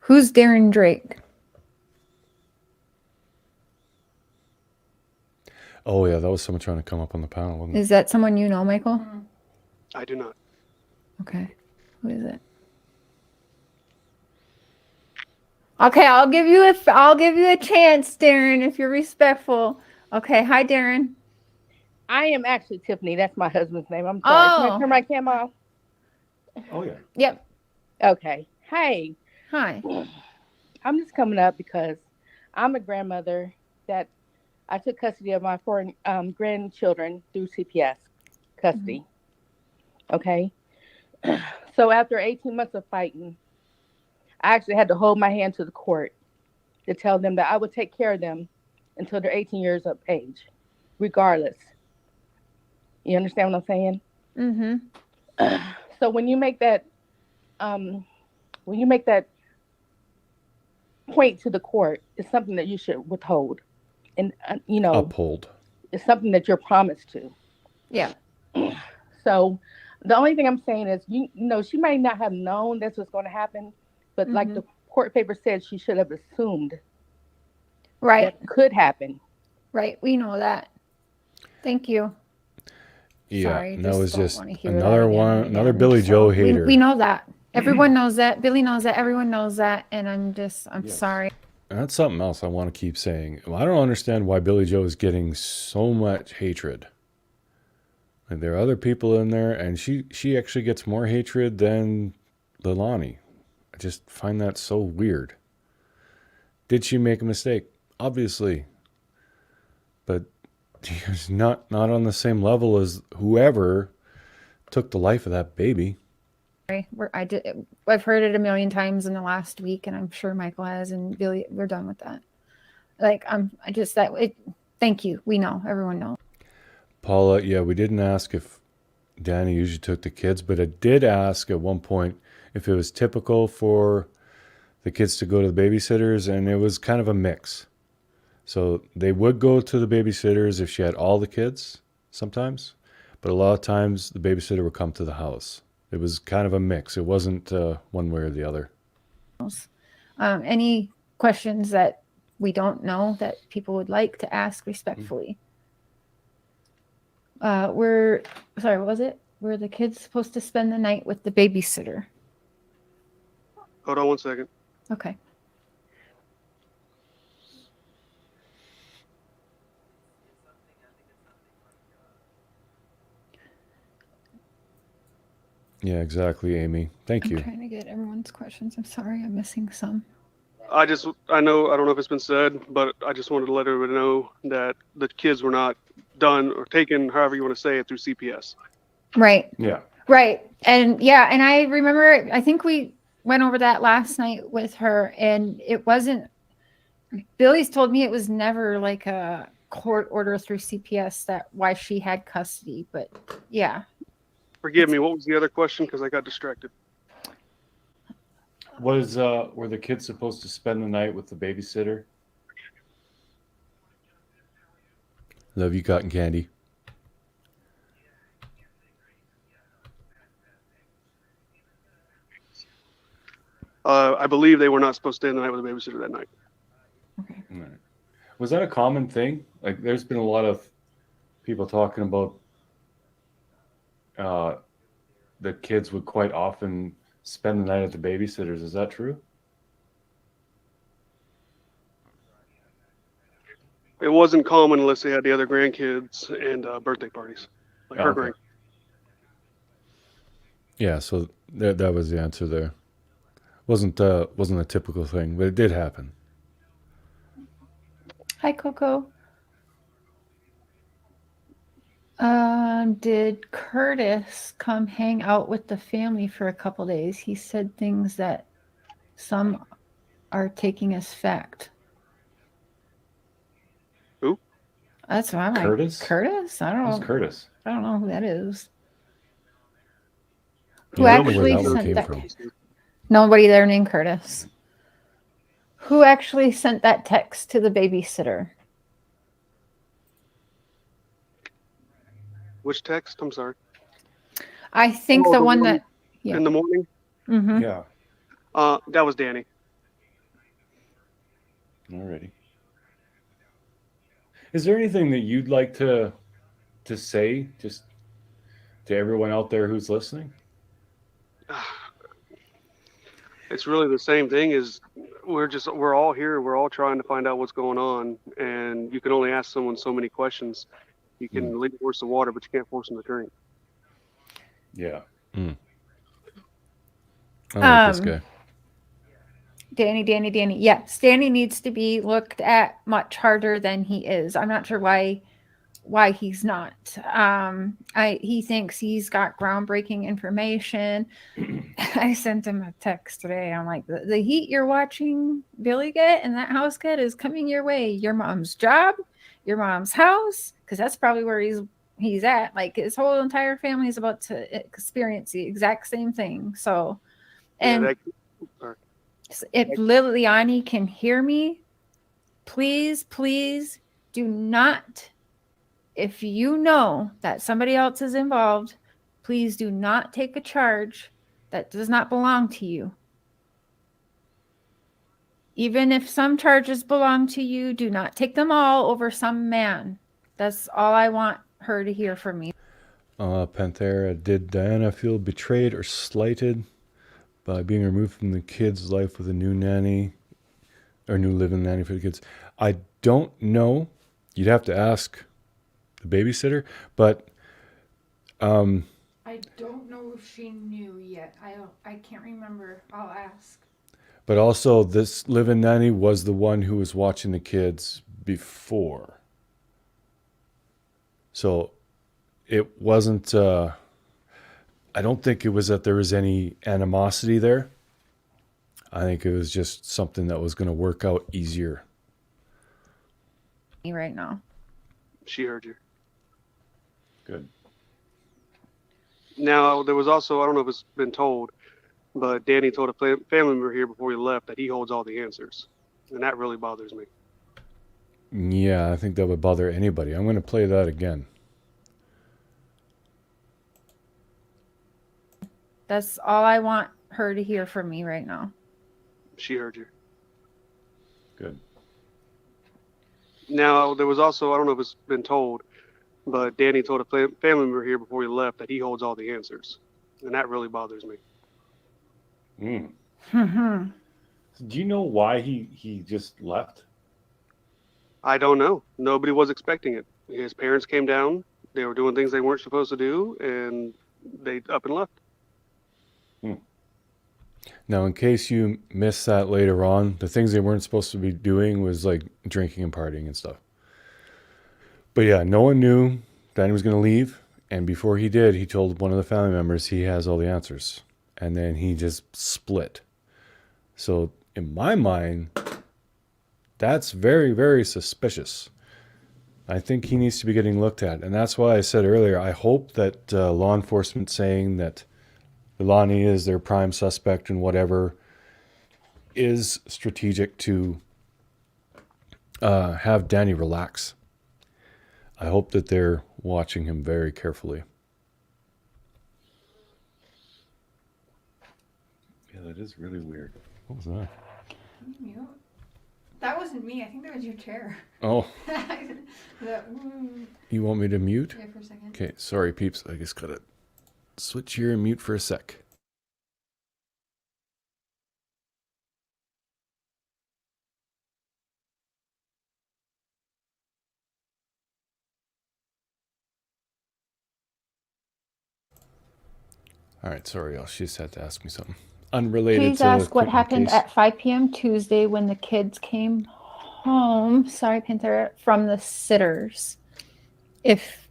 Who's Darren Drake? Oh, yeah, that was someone trying to come up on the panel, wasn't it? Is that someone you know, Michael? I do not. Okay. Who is it? Okay, I'll give you a chance, Darren, if you're respectful. Okay, hi, Darren. I am actually Tiffany. That's my husband's name. I'm sorry. Can I Oh. turn my camera off? Oh, yeah. Yep. Okay. Hey, Hi. I'm just coming up because I'm a grandmother that I took custody of my 4 grandchildren through CPS custody. Okay. So after 18 months of fighting, I actually had to hold my hand to the court to tell them that I would take care of them until they're 18 years of age, regardless. You understand what I'm saying? Mm-hmm. So when you make that point to the court, it's something that you should withhold, and Uphold. it's something that you're promised to. Yeah. So the only thing I'm saying is, you know, she might not have known this was going to happen, but like the court paper said, she should have assumed Right. that could happen. Right. We know that. Thank you. Yeah, Sorry, and that was don't just wanna hear another that again one, and another again. Billy So Joe hater. We know that. Everyone knows that. Billy knows that. Everyone knows that. And I'm Yes. sorry. And that's something else I want to keep saying. I don't understand why Billy Joe is getting so much hatred. Like, there are other people in there, and she actually gets more hatred than Leilani. I just find that so weird. Did she make a mistake? Obviously. But she's not on the same level as whoever took the life of that baby. I've heard it a million times in the last week, and I'm sure Michael has, and Billy, we're done with that. Like, thank you. We know. Everyone knows. Paula, yeah, we didn't ask if Danny usually took the kids, but I did ask at one point if it was typical for the kids to go to the babysitters, and it was kind of a mix. So they would go to the babysitters if she had all the kids sometimes, but a lot of times the babysitter would come to the house. It was kind of a mix. It wasn't one way or the other. Any questions that we don't know that people would like to ask respectfully? What was it? Were the kids supposed to spend the night with the babysitter? Hold on one second. Okay. Yeah, exactly, Amy. Thank I'm you. trying to get everyone's questions. I'm sorry, I'm missing some. I don't know if it's been said, but I just wanted to let everybody know that the kids were not done or taken, however you want to say it, through CPS. Right. Yeah. Right. And yeah, and I remember, I think we went over that last night with her, and it wasn't, Billy's told me it was never like a court order through CPS that why she had custody, but yeah. Forgive me, what was the other question? Because I got distracted. Were the kids supposed to spend the night with the babysitter? Love you, cotton candy. I believe they were not supposed to stay the night with a babysitter that night. Okay. Right. Was that a common thing? Like, there's been a lot of people talking about the kids would quite often spend the night at the babysitters. Is that true? It wasn't common unless they had the other grandkids and birthday parties, like her Okay. grand. Yeah, so that was the answer there. Wasn't a typical thing, but it did happen. Hi, Coco. Did Curtis come hang out with the family for a couple days? He said things that some are taking as fact. Who? That's what I'm Curtis? like. Curtis? I don't Who's know. Curtis? I don't know who that is. Who Yeah, I don't know where actually that one sent came that? from. Nobody there named Curtis. Who actually sent that text to the babysitter? Which text? I'm sorry. I think Oh, the the one one that. Yeah. in the morning. Mm-hmm. Yeah. That was Danny. Alrighty. Is there anything that you'd like to say just to everyone out there who's listening? It's really the same thing as we're all here. We're all trying to find out what's going on, and you can only ask someone so many questions. You can lead a horse to water, but you can't force them to drink. Yeah. I like this guy. Danny. Yes, Danny needs to be looked at much harder than he is. I'm not sure why he's not. He thinks he's got groundbreaking information. I sent him a text today. I'm like, the heat you're watching Billy get and that house get is coming your way. Your mom's job, your mom's house, because that's probably where he's at. Like his whole entire family is about to experience the exact same thing. So, and if Liliani can hear me, please do not. If you know that somebody else is involved, please do not take a charge that does not belong to you. Even if some charges belong to you, do not take them all over some man. That's all I want her to hear from me. Panthera, did Diana feel betrayed or slighted by being removed from the kids' life with a new nanny or new living nanny for the kids? I don't know. You'd have to ask the babysitter, but I don't know if she knew yet. I can't remember. I'll ask. but also this live-in nanny was the one who was watching the kids before. So it wasn't, I don't think it was that there was any animosity there. I think it was just something that was going to work out easier. Right now. She heard you. Good. Now, there was also, I don't know if it's been told, but Danny told a family member here before he left that he holds all the answers. And that really bothers me. Yeah, I think that would bother anybody. I'm going to play that again. That's all I want her to hear from me right now. She heard you. Good. Now, there was also, I don't know if it's been told, but Danny told a family member here before he left that he holds all the answers. And that really bothers me. Do you know why he just left? I don't know. Nobody was expecting it. His parents came down. They were doing things they weren't supposed to do, and they up and left. Now, in case you missed that later on, the things they weren't supposed to be doing was like drinking and partying and stuff. But yeah, no one knew Danny was going to leave. And before he did, he told one of the family members he has all the answers. And then he just split. So in my mind, that's very, very suspicious. I think he needs to be getting looked at. And that's why I said earlier, I hope that law enforcement saying that Lilani is their prime suspect and whatever is strategic to have Danny relax. I hope that they're watching him very carefully. Yeah, that is really weird. What was that? That wasn't me. I think that was your chair. Oh, That, you want me to mute? yeah, for a second. Okay, sorry peeps. I just gotta switch here and mute for a sec. All right, sorry, y'all. She just had to ask me something unrelated Please to ask what Quinton happened case. at 5 p.m. Tuesday when the kids came home. Sorry, Panther, from the sitters. If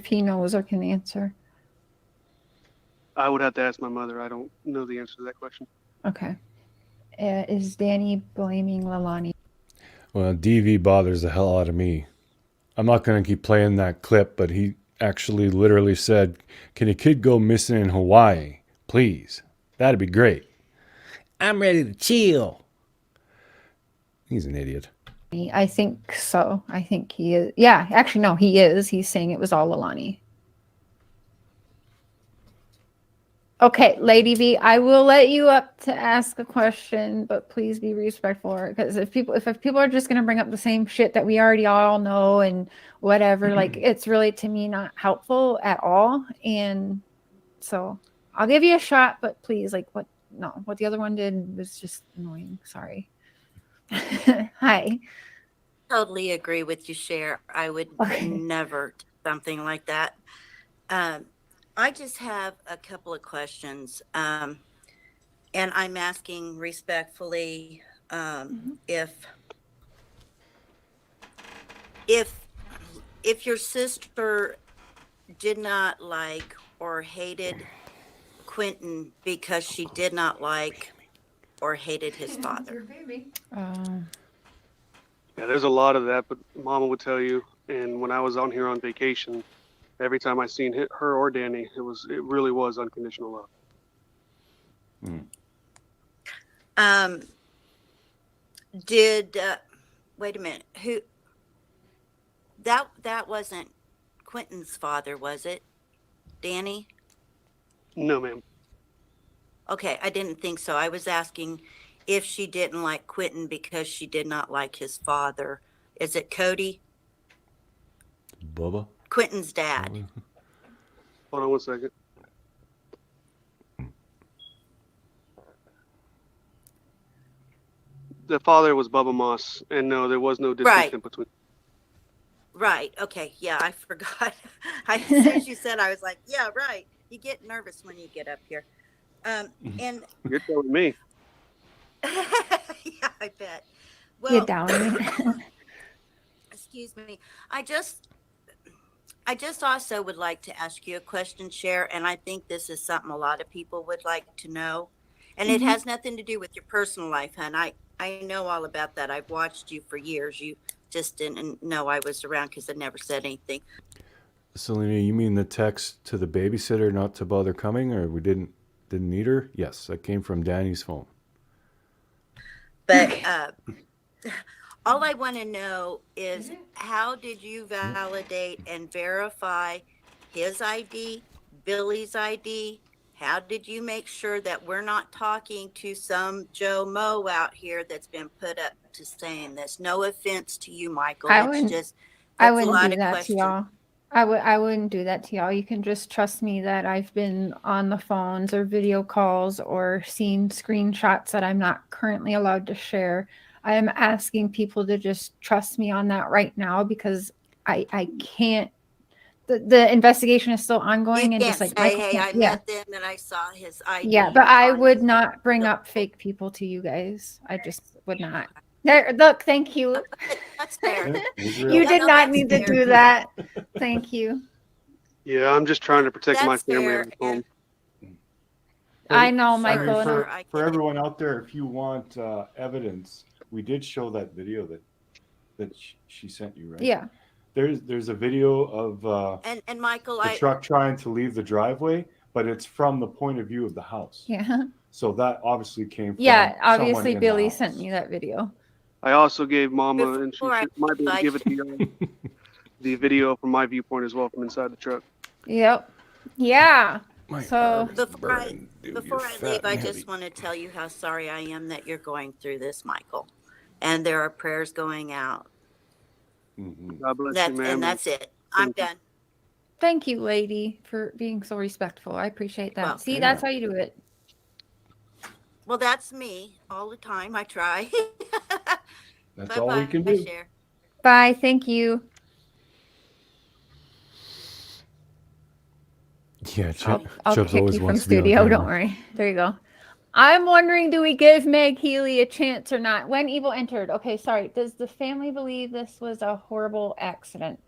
he knows or can answer. I would have to ask my mother. I don't know the answer to that question. Okay. Is Danny blaming Lalani? Well, DV bothers the hell out of me. I'm not going to keep playing that clip, but he actually literally said, "Can a kid go missing in Hawaii? Please. That'd be great. I'm ready to chill." He's an idiot. I think so. I think he is. Yeah, actually, no, he is. He's saying it was all Lalani. Okay, Lady V, I will let you up to ask a question, but please be respectful, because if people are just gonna bring up the same shit that we already all know and whatever, like it's really to me not helpful at all. And so I'll give you a shot, but please, like what the other one did was just annoying. Sorry. Hi. Totally agree with you, Cher. I would never do something like that. I just have a couple of questions, and I'm asking respectfully if your sister did not like or hated Quinton because she did not like or hated his father. Yeah, there's a lot of that, but Mama would tell you. And when I was on here on vacation, every time I seen her or Danny, it really was unconditional love. Wait a minute, who that wasn't Quinton's father, was it, Danny? No, ma'am. Okay, I didn't think so. I was asking if she didn't like Quinton because she did not like his father. Is it Cody? Bubba? Quinton's dad. Hold on one second. The father was Bubba Moss, and no, there was no discontent between. Right. Okay. Yeah, I forgot. As soon as you said, I was like, yeah, right. You get nervous when you get up here. And You're telling me. yeah, I bet. Well, You're down. Excuse me. I just also would like to ask you a question, Cher, and I think this is something a lot of people would like to know. And it has nothing to do with your personal life, hon. I know all about that. I've watched you for years. You just didn't know I was around because I never said anything. Selena, you mean the text to the babysitter not to bother coming, or we didn't need her? Yes, that came from Danny's phone. But all I want to know is how did you validate and verify his ID, Billy's ID? How did you make sure that we're not talking to some Joe Mo out here that's been put up to saying this? No offense to you, Michael. I wouldn't do that to y'all. I wouldn't do that to y'all. You can just trust me that I've been on the phones or video calls or seen screenshots that I'm not currently allowed to share. I am asking people to just trust me on that right now because I can't. The investigation is still ongoing, and just like say, hey, I met them and I saw his ID. Yeah, but I would not bring up fake people to you guys. I just would not. There, look, thank you. That's fair. You did not need to do that. Thank you. Yeah, I'm just trying to protect my family at home. I know, Michael. For everyone out there, if you want evidence, we did show that video that she sent you, right? Yeah. There's a video of and Michael, the truck trying to leave the driveway, but it's from the point of view of the house. Yeah. So that obviously came from obviously Billy sent me that video. I also gave Mama, and she might be able to give it to you, the video from my viewpoint as well from inside the truck. Yep. Yeah. So before I leave, I just want to tell you how sorry I am that you're going through this, Michael. And there are prayers going out. God bless you, ma'am. And that's it. I'm done. Thank you, lady, for being so respectful. I appreciate that. Well, See, that's how you do it. Well, that's me all the time. I try. That's Bye all we bye, can do. Cher. Bye. Thank you. Yeah, I'll Chubbs kick always you from wants to be on studio. Don't camera. worry. There you go. I'm wondering, do we give Meg Healy a chance or not? When Evil entered. Okay, sorry. Does the family believe this was a horrible accident?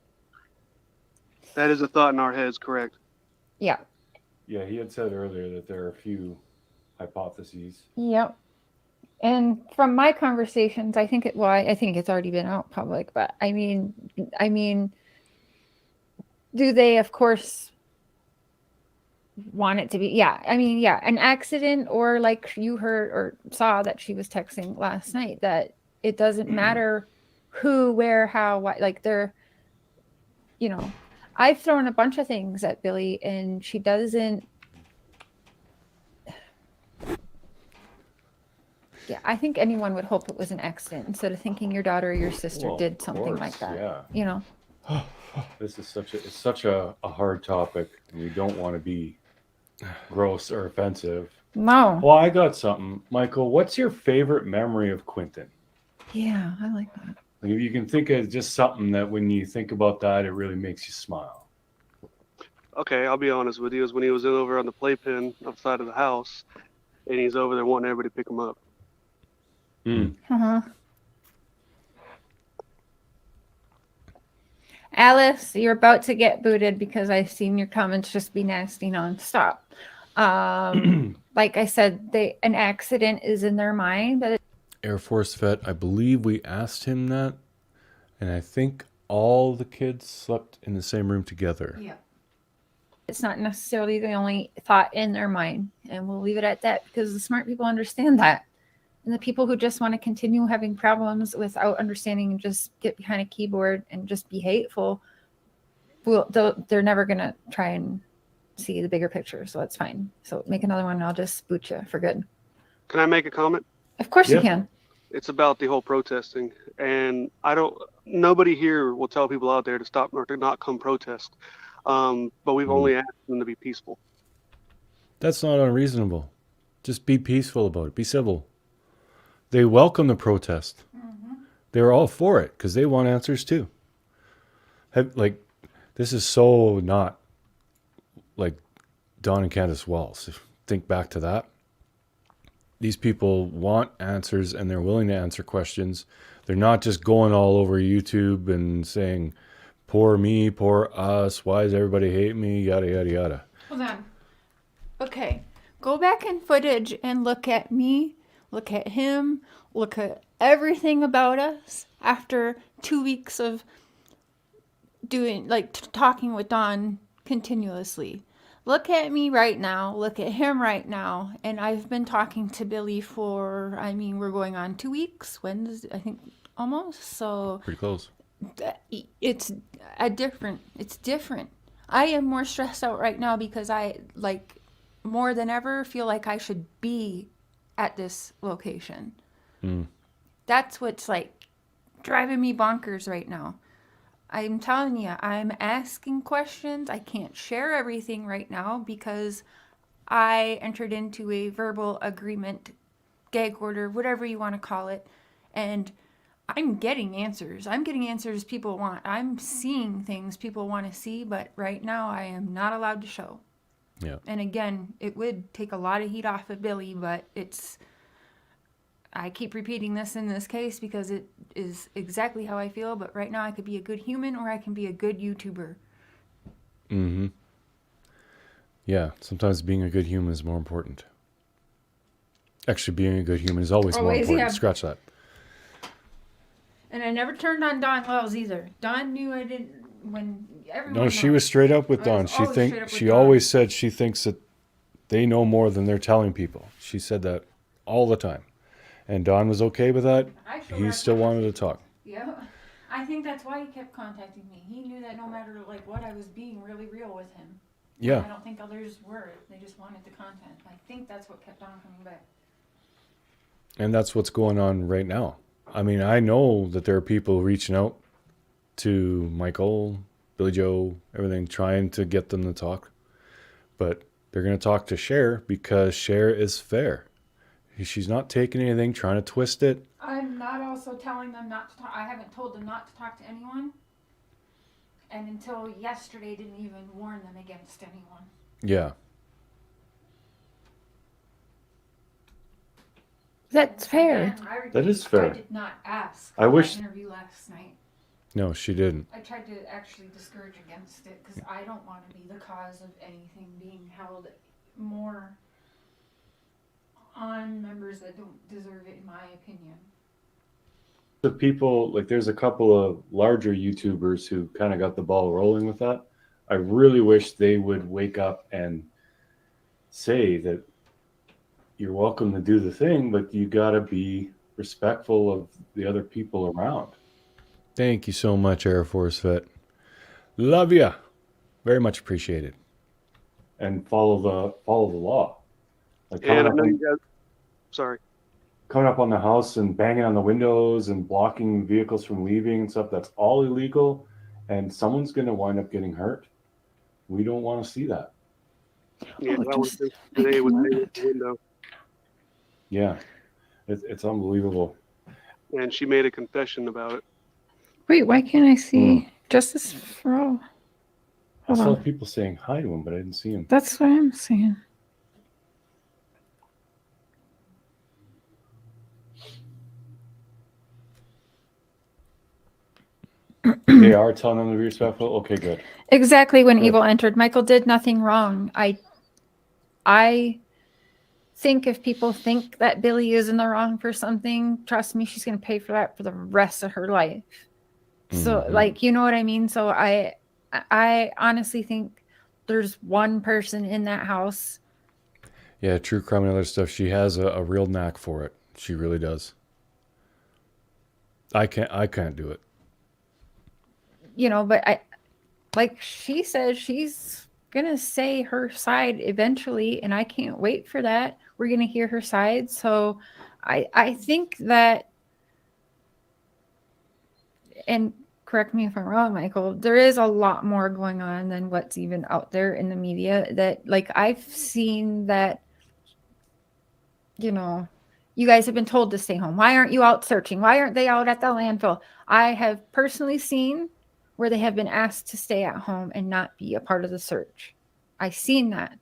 That is a thought in our heads, correct? Yeah. Yeah, he had said earlier that there are a few hypotheses. Yep. And from my conversations, I think I think it's already been out public, but I mean, do they, of course, want it to be? Yeah. I mean, yeah, an accident, or like you heard or saw that she was texting last night, that it doesn't matter who, where, how, what, like they're, I've thrown a bunch of things at Billy and she doesn't. Yeah, I think anyone would hope it was an accident instead of thinking your daughter or your sister Well, did of something like course, that. yeah. This is such a hard topic, and we don't want to be gross or offensive. No. Well, I got something. Michael, what's your favorite memory of Quinton? Yeah, I like that. Like, if you can think of just something that when you think about that, it really makes you smile. Okay, I'll be honest with you. Is when he was over on the playpen outside of the house, and he's over there wanting everybody to pick him up. Uh-huh. Alice, you're about to get booted because I've seen your comments just be nasty nonstop. Like I said, an accident is in their mind. That Air Force vet, I believe we asked him that, and I think all the kids slept in the same room together. Yeah. It's not necessarily the only thought in their mind, and we'll leave it at that because the smart people understand that. And the people who just want to continue having problems without understanding and just get behind a keyboard and just be hateful, they're never going to try and see the bigger picture. So that's fine. So make another one and I'll just boot you for good. Can I make a comment? Of course you can. It's about the whole protesting, and nobody here will tell people out there to stop or to not come protest. But we've only asked them to be peaceful. That's not unreasonable. Just be peaceful about it. Be civil. They welcome the protest. They're all for it because they want answers too. This is so not like Don and Candace Wells. Think back to that. These people want answers and they're willing to answer questions. They're not just going all over YouTube and saying, poor me, poor us, why does everybody hate me, yada, yada, yada. Hold on. Okay. Go back in footage and look at me, look at him, look at everything about us after 2 weeks of talking with Don continuously. Look at me right now, look at him right now, and I've been talking to Billy for, we're going on 2 weeks, I think almost, so Pretty close. it's different. I am more stressed out right now because I, more than ever, feel like I should be at this location. That's what's driving me bonkers right now. I'm telling you, I'm asking questions. I can't share everything right now because I entered into a verbal agreement, gag order, whatever you want to call it, and I'm getting answers. I'm getting answers people want. I'm seeing things people want to see, but right now I am not allowed to show. Yeah. And again, it would take a lot of heat off of Billy, but I keep repeating this in this case because it is exactly how I feel, but right now I could be a good human or I can be a good YouTuber. Mm-hmm. Yeah, sometimes being a good human is more important. Actually, being a good human is always more important. Yeah. Scratch that. And I never turned on Dawn Wells either. Dawn knew I didn't, when everyone No, she knows. was straight up with I Dawn. was always straight up with She Dawn. always said she thinks that they know more than they're telling people. She said that all the time. And Don was okay with that. I showed He her still wanted to contact. talk. Yeah. I think that's why he kept contacting me. He knew that no matter what, I was being really real with him. Yeah. I don't think others were. They just wanted the content. I think that's what kept on coming back. And that's what's going on right now. I mean, I know that there are people reaching out to Michael, Billy Joe, everything, trying to get them to talk. But they're going to talk to Cher because Cher is fair. She's not taking anything, trying to twist it. I'm not also telling them not to talk. I haven't told them not to talk to anyone. And until yesterday, didn't even warn them against anyone. Yeah. That's fair. Again, I That is repeat, fair. I did not ask I for wish- that interview last night. No, she didn't. I tried to actually discourage against it because I don't want to be the cause of anything being held more on members that don't deserve it, in my opinion. The people, like there's a couple of larger YouTubers who kind of got the ball rolling with that. I really wish they would wake up and say that you're welcome to do the thing, but you got to be respectful of the other people around. Thank you so much, Air Force Vet. Love ya. Very much appreciated. And follow the law. Like And I know you guys. Sorry. coming up on the house and banging on the windows and blocking vehicles from leaving and stuff, that's all illegal, and someone's going to wind up getting hurt. We don't want to see that. Yeah, Oh, that was just- today with I the window, Yeah, it's unbelievable. and she made a confession about it. Wait, why can't I see Justice for All? I Hold saw on. people saying hi to him, but I didn't see him. That's what I'm saying. They are telling them to be respectful. Okay, good. Exactly when Good. evil entered. Michael did nothing wrong. I think if people think that Billy is in the wrong for something, trust me, she's going to pay for that for the rest of her life. So, Mhm. like, you know what I mean? So I honestly think there's one person in that house. Yeah, true crime and other stuff. She has a real knack for it. She really does. I can't do it. You know, but like she says, she's gonna say her side eventually, and I can't wait for that. We're gonna hear her side. So I think that, and correct me if I'm wrong, Michael, there is a lot more going on than what's even out there in the media. That, like, I've seen that, you know, you guys have been told to stay home. Why aren't you out searching? Why aren't they out at the landfill? I have personally seen where they have been asked to stay at home and not be a part of the search. I've seen that.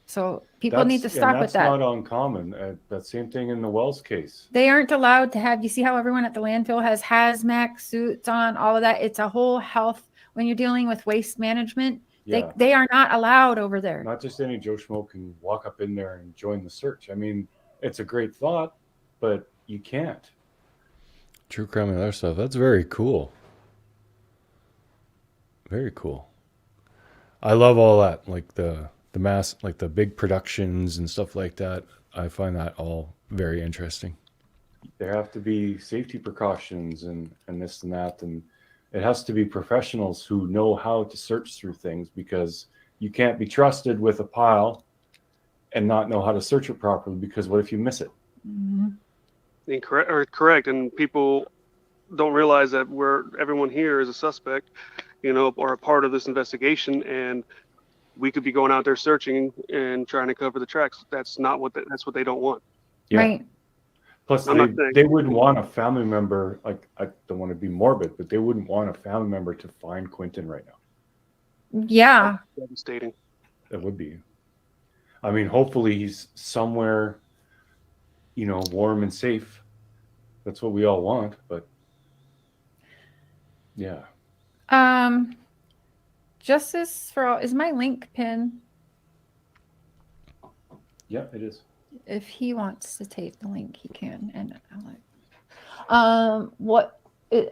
So people need to stop with that. That's not uncommon. That same thing in the Wells case. They aren't allowed to have, you see how everyone at the landfill has hazmat suits on, all of that. It's a whole health, when you're dealing with waste management, Yeah. they are not allowed over there. Not just any Joe Schmo can walk up in there and join the search. I mean, it's a great thought, but you can't. True crime and other stuff. That's very cool. Very cool. I love all that, like the mass, like the big productions and stuff like that. I find that all very interesting. There have to be safety precautions and this and that, and it has to be professionals who know how to search through things, because you can't be trusted with a pile and not know how to search it properly, because what if you miss it? Correct, and people don't realize that everyone here is a suspect, you know, or a part of this investigation, and we could be going out there searching and trying to cover the tracks. That's not what that's what they don't want. Yeah. Right. Plus, I'm not saying- they wouldn't want a family member, like, I don't want to be morbid, but they wouldn't want a family member to find Quinton right now. Yeah. Devastating. That would be. I mean, hopefully he's somewhere, you know, warm and safe. That's what we all want, but yeah. Justice for All is my link pin. Yeah, it is. If he wants to take the link, he can. And I'll like, what?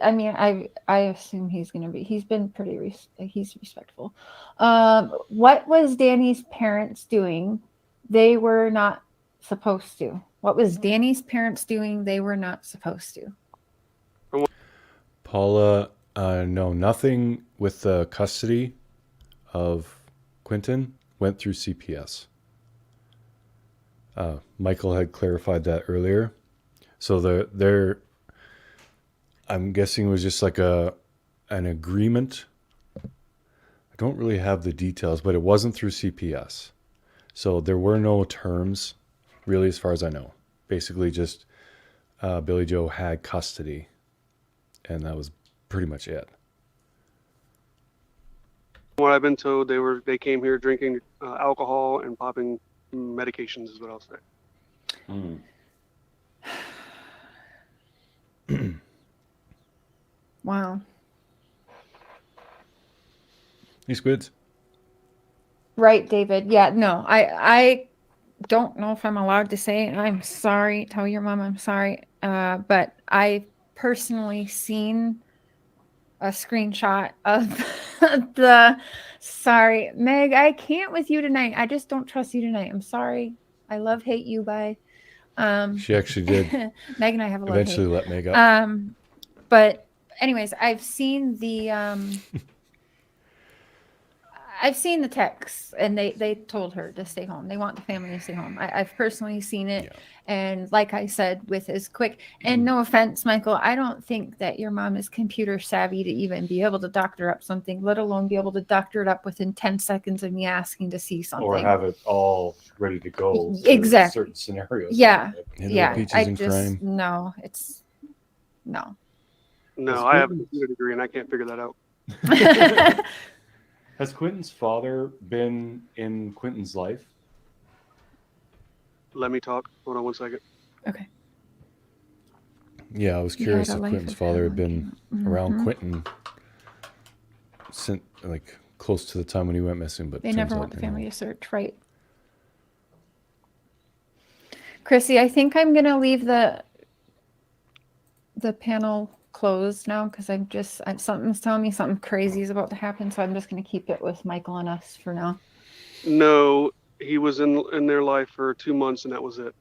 I mean, I assume he's gonna be. He's been pretty. He's respectful. What was Danny's parents doing? They were not supposed to. What was Danny's parents doing? They were not supposed to. Paula, no, nothing with the custody of Quinton went through CPS. Michael had clarified that earlier. So I'm guessing it was just like an agreement don't really have the details, but it wasn't through CPS. So there were no terms, really, as far as I know. Basically, just Billy Joe had custody, and that was pretty much it. What I've been told, they came here drinking alcohol and popping medications, is what I'll say. Wow. Hey, Squids. Right, David. Yeah, no, I don't know if I'm allowed to say it. I'm sorry. Tell your mom I'm sorry. But I personally seen a screenshot of the sorry, Meg, I can't with you tonight. I just don't trust you tonight. I'm sorry. I love hate you by She actually did Meg and I have a love eventually hate. let Meg up. But anyways, I've seen the texts, and they told her to stay home. They want the family to stay home. I've personally seen it. Yeah. And like I said, with his quick, and no offense, Michael, I don't think that your mom is computer savvy to even be able to doctor up something, let alone be able to doctor it up within 10 seconds of me asking to see something. Or have it all ready to go for Exactly. certain scenarios. Yeah. Hit Yeah. Peaches I and just, crime. no, it's, no. No, I have a computer degree and I can't figure that out. Has Quinton's father been in Quinton's life? Let me talk. Hold on one second. Okay. Yeah, I was He curious had a if life Quinton's of father hell had been around Mhm. Quinton since, like, close to the time when he went missing. But They turns never out, want the you know. family to search, right? Chrissy, I think I'm gonna leave the panel closed now because something's telling me something crazy is about to happen. So I'm just gonna keep it with Michael and us for now. No, he was in their life for 2 months and that was it.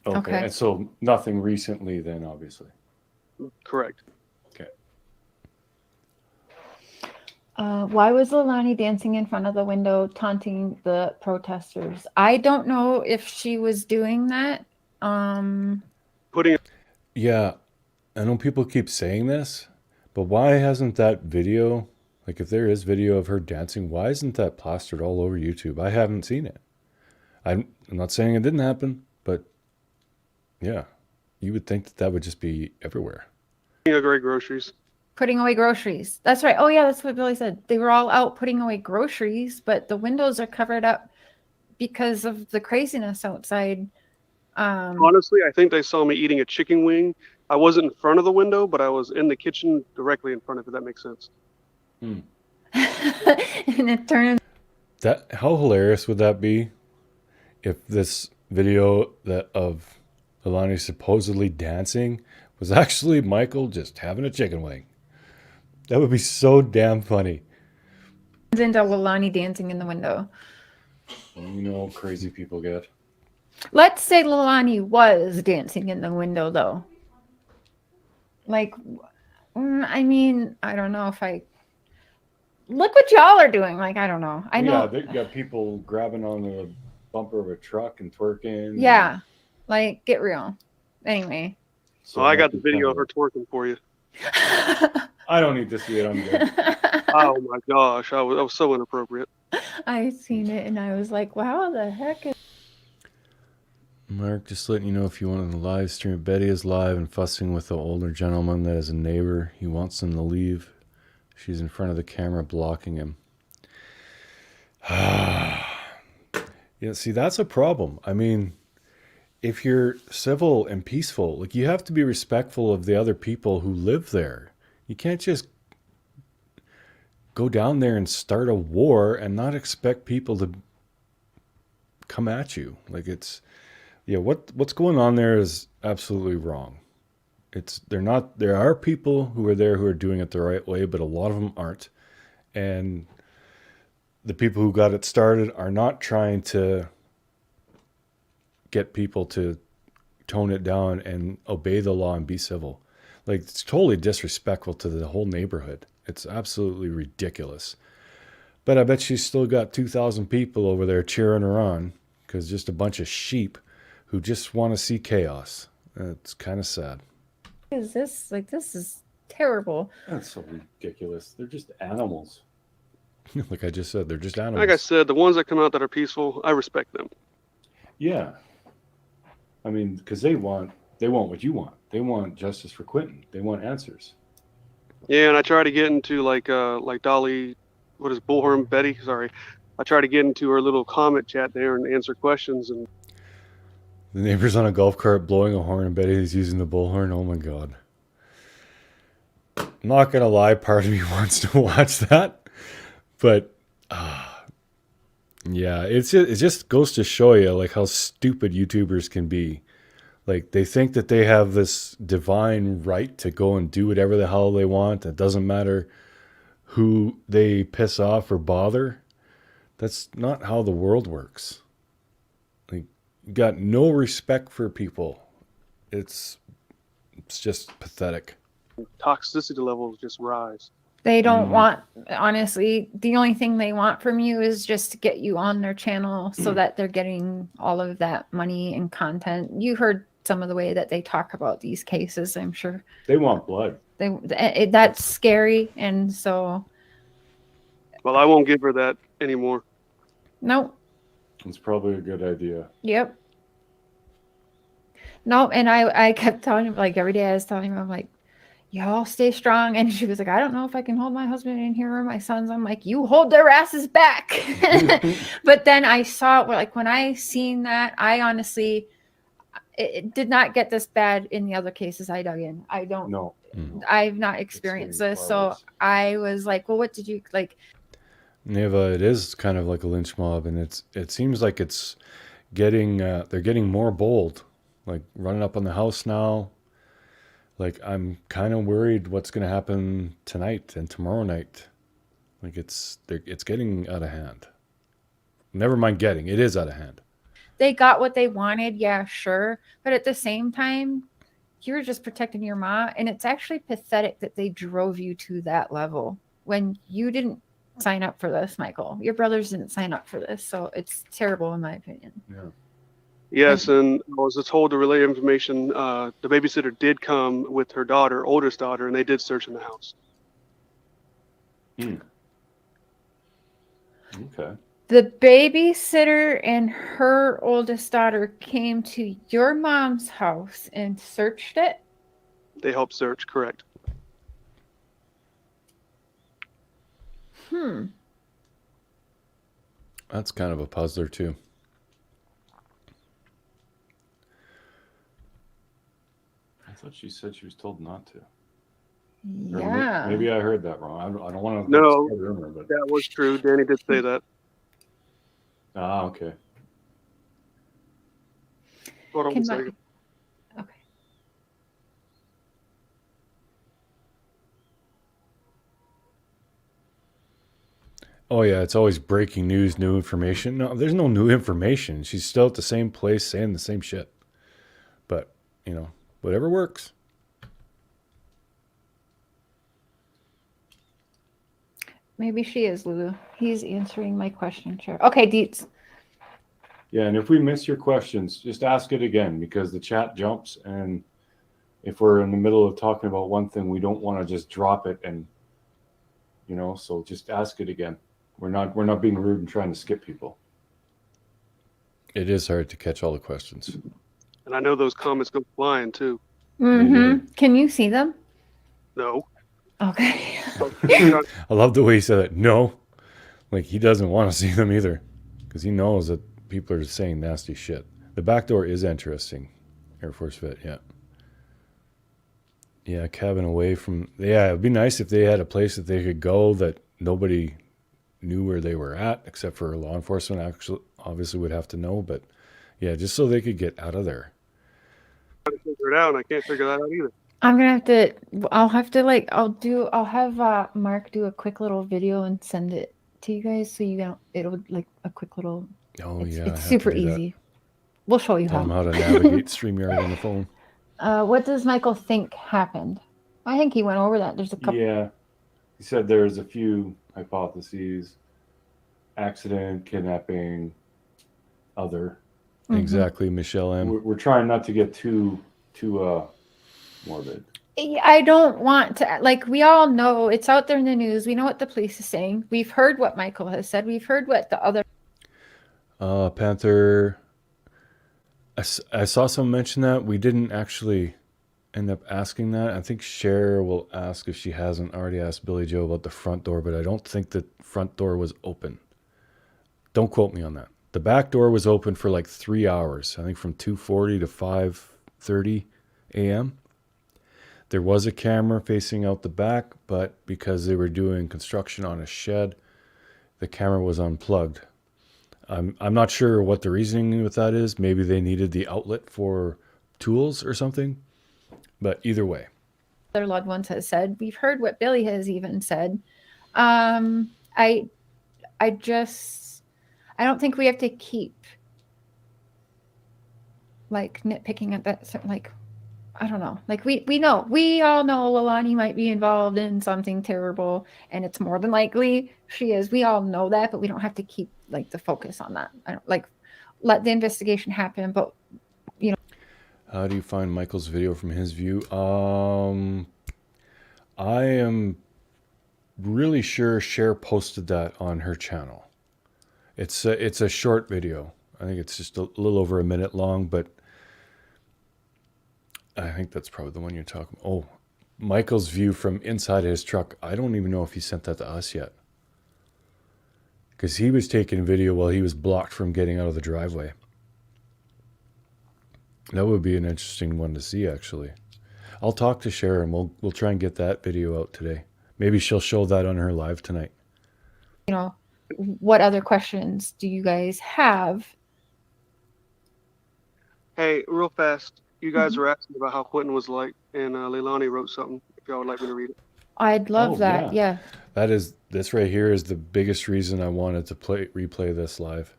Okay. Okay. And so nothing recently then, obviously. Correct. Okay. Why was Leilani dancing in front of the window, taunting the protesters? I don't know if she was doing that. Putting Yeah, I know people keep saying this, but why hasn't that video, like if there is video of her dancing, why isn't that plastered all over YouTube? I haven't seen it. I'm not saying it didn't happen, but yeah, you would think that that would just be everywhere. away groceries. Putting away groceries. That's right. Oh yeah, that's what Billy said. They were all out putting away groceries, but the windows are covered up because of the craziness outside. Honestly, I think they saw me eating a chicken wing. I wasn't in front of the window, but I was in the kitchen directly in front of it. That makes sense. And it turned. That how hilarious would that be if this video of Leilani supposedly dancing was actually Michael just having a chicken wing? That would be so damn funny. Into Leilani dancing in the window. You know how crazy people get. Let's say Leilani was dancing in the window, though. Like, I mean, I don't know if I. Look what y'all are doing. Like, I don't know. I know. Yeah, they got people grabbing on the bumper of a truck and twerking. Yeah, like get real. Anyway. So I got the video of her twerking for you. I don't need to see it. I'm good. Oh my gosh, that was so inappropriate. I seen it and I was like, wow, the heck is. Mark, just letting you know if you want to live stream, Betty is live and fussing with the older gentleman that is a neighbor. He wants him to leave. She's in front of the camera blocking him. Yeah, see, that's a problem. I mean, if you're civil and peaceful, like you have to be respectful of the other people who live there. You can't just go down there and start a war and not expect people to come at you. Like it's, yeah, what's going on there is absolutely wrong. There are people who are there who are doing it the right way, but a lot of them aren't. And the people who got it started are not trying to get people to tone it down and obey the law and be civil. Like it's totally disrespectful to the whole neighborhood. It's absolutely ridiculous. But I bet she's still got 2,000 people over there cheering her on because just a bunch of sheep who just want to see chaos. It's kind of sad. Is this like this is terrible. That's so ridiculous. They're just animals. Like I just said, they're just animals. Like I said, the ones that come out that are peaceful, I respect them. Yeah. I mean, because they want what you want. They want justice for Quinton. They want answers. Yeah, and I try to get into like Dolly, what is Bullhorn Betty? Sorry, I try to get into her little comment chat there and answer questions. And The neighbor's on a golf cart blowing a horn and Betty's using the bullhorn. Oh my god. I'm not gonna lie, part of me wants to watch that, but yeah, it just goes to show you like how stupid YouTubers can be. Like they think that they have this divine right to go and do whatever the hell they want. It doesn't matter who they piss off or bother. That's not how the world works. Like you got no respect for people. It's just pathetic. toxicity levels just rise. They don't want, honestly, the only thing they want from you is just to get you on their channel so that they're getting all of that money and content. You heard some of the way that they talk about these cases, I'm sure. They want blood. That's scary. And so, Well, I won't give her that anymore. no. It's probably a good idea. Yep. No, and I kept telling him, like every day I was telling him, I'm like, y'all stay strong. And she was like, I don't know if I can hold my husband in here or my sons. I'm like, you hold their asses back. But then I saw, like when I seen that, I honestly, it did not get this bad in the other cases I dug in. I don't know. I've not experienced this. So I was like, well, what did you like? Neva, it is kind of like a lynch mob, and it seems like it's getting they're getting more bold, like running up on the house now. Like I'm kind of worried what's going to happen tonight and tomorrow night. Like it's getting out of hand. Never mind it is out of hand. They got what they wanted, yeah, sure. But at the same time, you're just protecting your mom, and it's actually pathetic that they drove you to that level when you didn't sign up for this, Michael. Your brothers didn't sign up for this, so it's terrible in my opinion. Yeah. Yes, and I was told to relay information. The babysitter did come with her daughter, oldest daughter, and they did search in the house. Okay. The babysitter and her oldest daughter came to your mom's house and searched it? They helped search, correct. That's kind of a puzzler too. I thought she said she was told not to. Yeah. Maybe I heard that wrong. I don't want to No, spread rumor, but that was true. Danny did say that. okay. Hold on Can one my- second. Okay. Oh yeah, it's always breaking news, new information. No, there's no new information. She's still at the same place saying the same shit. But, whatever works. Maybe she is, Lulu. He's answering my question, Cher. Okay, Deets. Yeah, and if we miss your questions, just ask it again because the chat jumps, and if we're in the middle of talking about one thing, we don't want to just drop it and so just ask it again. We're not being rude and trying to skip people. It is hard to catch all the questions. And I know those comments go flying too. Mm-hmm. Can you see them? No. Okay. I love the way he said it. No. Like he doesn't want to see them either because he knows that people are saying nasty shit. The back door is interesting. Air Force Vet, yeah. Yeah, cabin away from... Yeah, it would be nice if they had a place that they could go that nobody knew where they were at, except for law enforcement actually obviously would have to know. But yeah, just so they could get out of there. I'm trying to figure it out, and I can't figure that out either. I'm gonna have to. I'll have to I'll have Mark do a quick little video and send it to you guys so you don't. It'll like a quick little. Oh It's, yeah, it's super easy. We'll show you Tell them how. how to navigate StreamYard on the phone. What does Michael think happened? I think he went over that. There's a couple. Yeah, he said there's a few hypotheses: accident, kidnapping, other. Exactly, Michelle M. We're trying not to get too morbid. I don't want to, like, we all know it's out there in the news. We know what the police is saying. We've heard what Michael has said. We've heard what the other. Panther, I saw someone mention that. We didn't actually end up asking that. I think Cher will ask if she hasn't already asked Billy Joe about the front door, but I don't think the front door was open. Don't quote me on that. The back door was open for like 3 hours, I think from 2:40 to 5:30 a.m. There was a camera facing out the back, but because they were doing construction on a shed, the camera was unplugged. I'm not sure what the reasoning with that is. Maybe they needed the outlet for tools or something. But either way, Other loved ones has said. We've heard what Billy has even said. I don't think we have to keep like nitpicking at that. Like, I don't know. Like we all know Leilani might be involved in something terrible, and it's more than likely she is. We all know that, but we don't have to keep like the focus on that. I don't like let the investigation happen, but how do you find Michael's video from his view? I am really sure Cher posted that on her channel. It's a short video. I think it's just a little over a minute long, but I think that's probably the one you're talking about. Oh, Michael's view from inside his truck. I don't even know if he sent that to us yet. Because he was taking video while he was blocked from getting out of the driveway. That would be an interesting one to see, actually. I'll talk to Cher and we'll try and get that video out today. Maybe she'll show that on her live tonight. what other questions do you guys have? Hey, real fast, you guys were asking about how Quinton was like, and Leilani wrote something. If y'all would like me to read it. I'd love that. Yeah. This right here is the biggest reason I wanted to replay this live.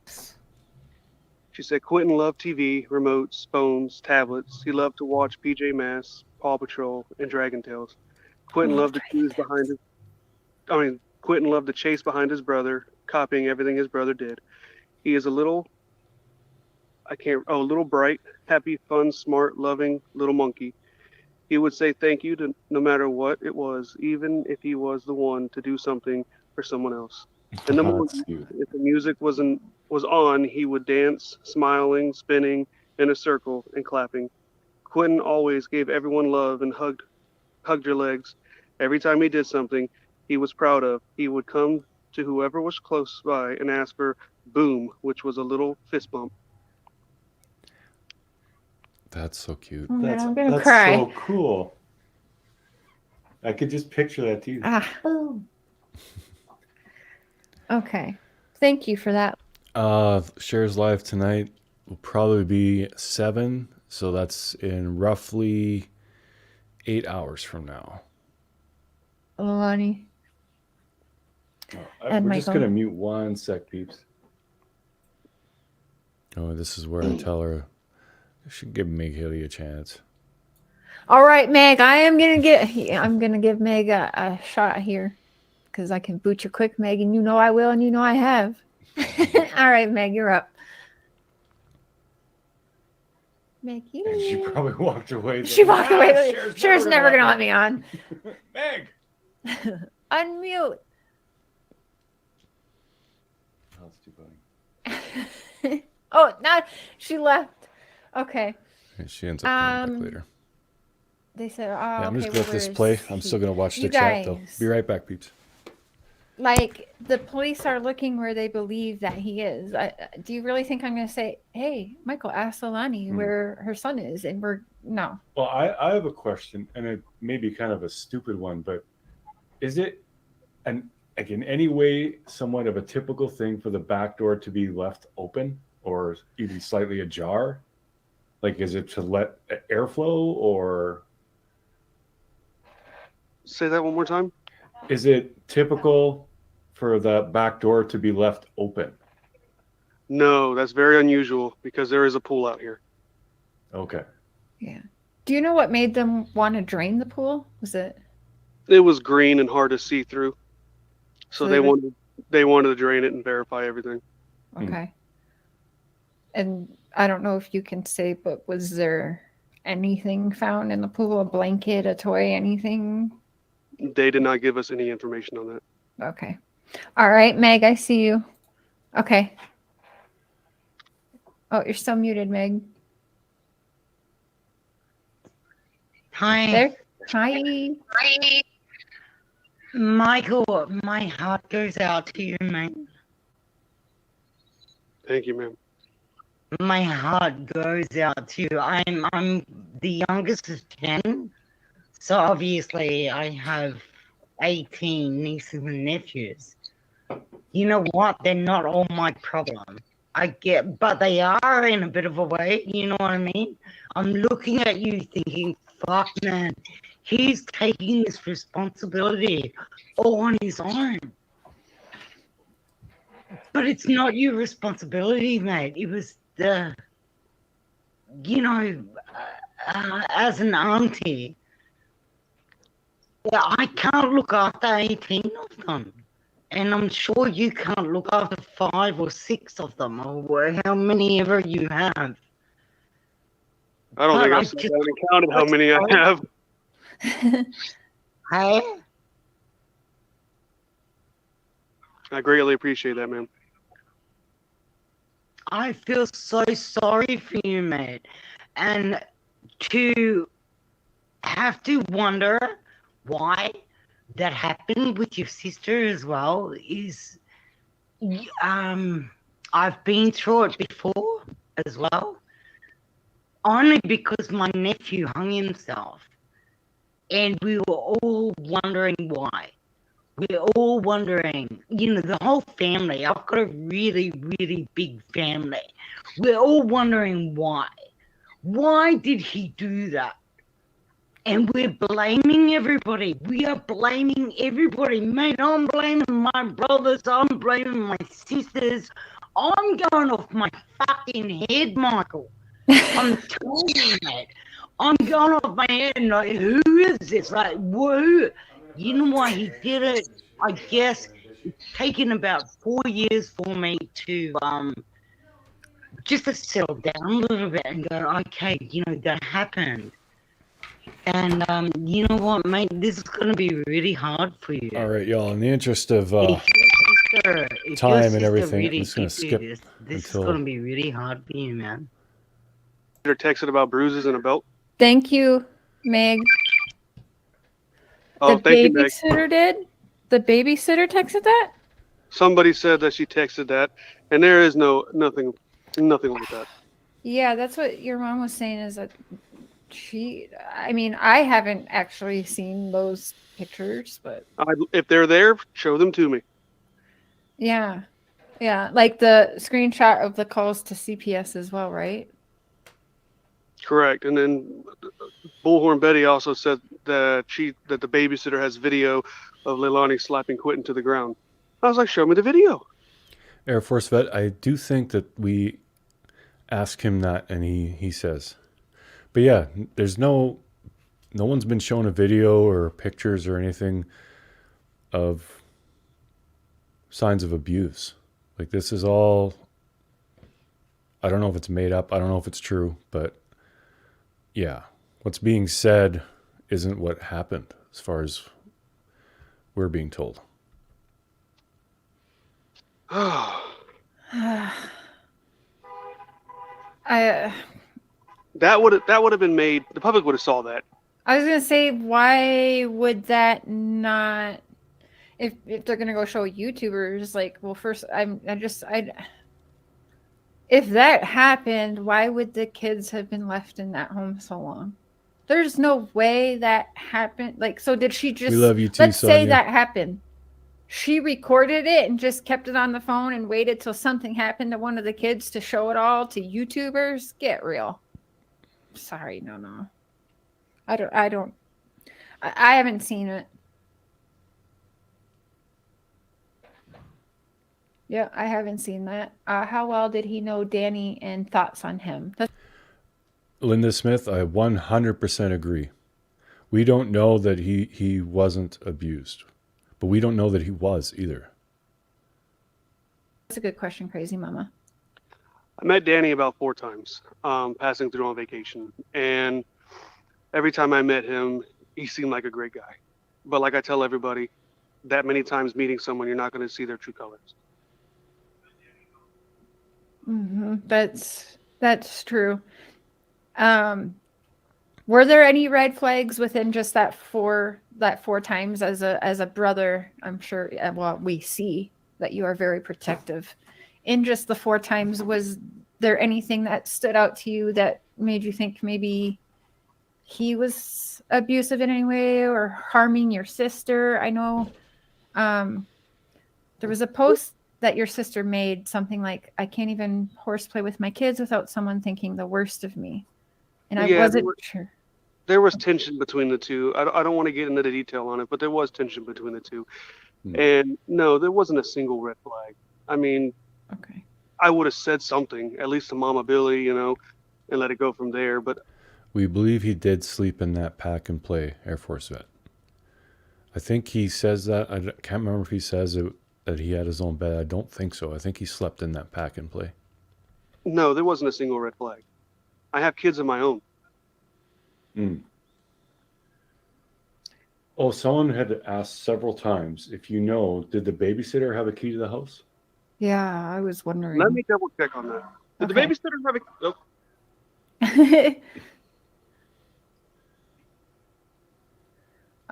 She said Quinton loved TV, remotes, phones, tablets. He loved to watch PJ Masks, Paw Patrol, and Dragon Tales. Quinton loved to chase behind his. Quinton loved to chase behind his brother, copying everything his brother did. He is a little bright, happy, fun, smart, loving little monkey. He would say thank you to no matter what it was, even if he was the one to do something for someone else. And if the music was on, he would dance, smiling, spinning in a circle and clapping. Quinton always gave everyone love and hugged your legs. Every time he did something he was proud of, he would come to whoever was close by and ask for boom, which was a little fist bump. That's so cute. Oh, That's I'm gonna cry. so cool. I could just picture that too. Okay. Thank you for that. Cher's live tonight will probably be 7, so that's in roughly 8 hours from now. Leilani. We're just gonna mute one sec, peeps. Oh, this is where I tell her I should give Meg Haley a chance. All right, Meg. I'm gonna give Meg a shot here because I can boot you quick, Meg, and you know I will, and you know I have. All right, Meg, you're up. Meg, And she probably walked away. She walked away. Cher's never gonna let me on. Meg. Unmute. Oh, that's too funny. Oh, now she left. Okay. She ends up coming back later. They said, "Oh, Yeah, I'm okay, just gonna let this play. I'm still gonna watch the chat though. Be right back, peeps. Like the police are looking where they believe that he is. Do you really think I'm going to say, "Hey, Michael, ask Leilani where her son is," and no? Well, I have a question, and it may be kind of a stupid one, but is it in any way somewhat of a typical thing for the back door to be left open or even slightly ajar? Like, is it to let airflow, or Say that one more time. is it typical for the back door to be left open? No, that's very unusual because there is a pool out here. Okay. Yeah. Do you know what made them want to drain the pool? Was it? It was green and hard to see through, so they wanted to drain it and verify everything. Okay. And I don't know if you can say, but was there anything found in the pool? A blanket, a toy, anything? They did not give us any information on that. Okay. All right, Meg, I see you. Okay. Oh, you're still muted, Meg. Hi, There. Hi. Michael. My heart goes out to you, mate. Thank you, ma'am. My heart goes out to you. I'm the youngest of 10, so obviously I have 18 nieces and nephews. You know what? They're not all my problem. I get, but they are in a bit of a way. You know what I mean? I'm looking at you thinking, fuck, man, he's taking this responsibility all on his own. But it's not your responsibility, mate. It was the, you know, as an auntie, yeah, I can't look after 18 of them. And I'm sure you can't look after 5 or 6 of them, or how many ever you have. I don't But think I I've sat just- down and counted how many I have. Hey? I greatly appreciate that, ma'am. I feel so sorry for you, mate. And to have to wonder why that happened with your sister as well is, I've been through it before as well. Only because my nephew hung himself. And we were all wondering why. We're all wondering, you know, the whole family. I've got a really, really big family. We're all wondering why. Why did he do that? And we're blaming everybody. We are blaming everybody. Mate, I'm blaming my brothers. I'm blaming my sisters. I'm going off my fucking head, Michael. I'm telling you, mate. I'm going off my head and like, who is this? Like, who? You know why he did it? I guess it's taken about 4 years for me to just to settle down a little bit and go, okay, you know, that happened. And you know what, mate? This is going to be really hard for you. All right, y'all. In the interest of If your time and sister everything, I'm really just gonna did do skip this is until- going to be really hard for you, man. Or texted about bruises and a belt. Thank you, Meg. Oh, The thank you, Meg. babysitter did? The babysitter texted that? Somebody said that she texted that, and there is nothing like that. Yeah, that's what your mom was saying is that I mean, I haven't actually seen those pictures, but If they're there, show them to me. yeah. Yeah, like the screenshot of the calls to CPS as well, right? Correct. And then Bullhorn Betty also said that the babysitter has video of Leilani slapping Quinton to the ground. I was like, show me the video. Air Force vet, I do think that we ask him that, and he says. But yeah, there's no one's been shown a video or pictures or anything of signs of abuse. Like, this is all, I don't know if it's made up, I don't know if it's true, but yeah, what's being said isn't what happened as far as we're being told. That would have been made. The public would have saw that. I was gonna say, why would that not? If they're gonna go show YouTubers, like, well, first, if that happened, why would the kids have been left in that home so long? There's no way that happened. Like, so did she just? We love you too, let's say Sonia. that happened. She recorded it and just kept it on the phone and waited till something happened to one of the kids to show it all to YouTubers. Get real. Sorry, no. I haven't seen it. Yeah, I haven't seen that. How well did he know Danny and thoughts on him? Linda Smith, I 100% agree. We don't know that he wasn't abused, but we don't know that he was either. That's a good question, Crazy Mama. I met Danny about 4 times, passing through on vacation, and every time I met him, he seemed like a great guy. But like I tell everybody, that many times meeting someone, you're not going to see their true colors. That's true. Were there any red flags within just that four times as a brother? I'm sure. Well, we see that you are very protective. In just the 4 times, was there anything that stood out to you that made you think maybe he was abusive in any way or harming your sister? I know there was a post that your sister made, something like, "I can't even horseplay with my kids without someone thinking the worst of me." And I wasn't sure. There was tension between the two. I don't want to get into the detail on it, but there was tension between the two. And no, there wasn't a single red flag. I mean, okay, I would have said something, at least to Mama Billy, and let it go from there. But We believe he did sleep in that pack and play Air Force vet. I think he says that. I can't remember if he says that he had his own bed. I don't think so. I think he slept in that pack and play. no, there wasn't a single red flag. I have kids of my own. Oh, someone had asked several times if did the babysitter have a key to the house? Yeah, I was wondering. Let me double check on that. Did the babysitter have a...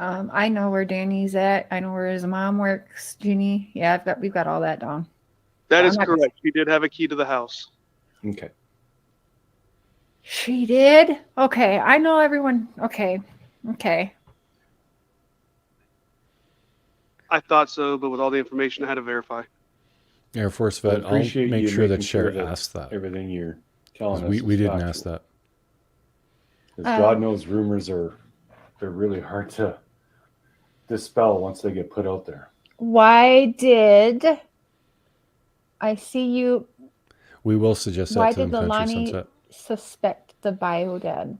Oh, I know where Danny's at. I know where his mom works. Jeannie. Yeah, we've got all that down. that is correct. She did have a key to the house. Okay. She did? Okay, I know everyone. Okay. I thought so, but with all the information, I had to verify. Air Force vet, I'll make sure that Cher asked that. Everything you're telling us. We didn't ask that. Because God knows rumors they're really hard to dispel once they get put out there. Why did I see you? We will suggest that Why to did them, Country Lani Sunset. suspect the bio dad?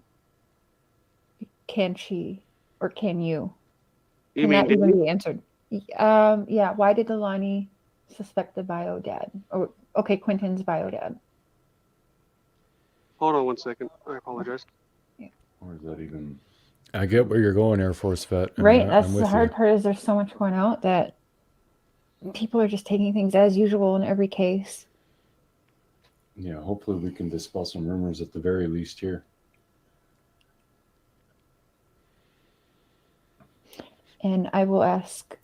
Can she or can you? You Can mean that even Danny? be answered? Yeah. Why did Lani suspect the bio dad? Or okay, Quinton's bio dad. Hold on one second. I apologize. Or is that even... I get where you're going, Air Force vet. Right. I'm That's with the hard you. part, is there's so much going out that people are just taking things as usual in every case. Yeah, hopefully we can dispel some rumors at the very least here. And I will ask.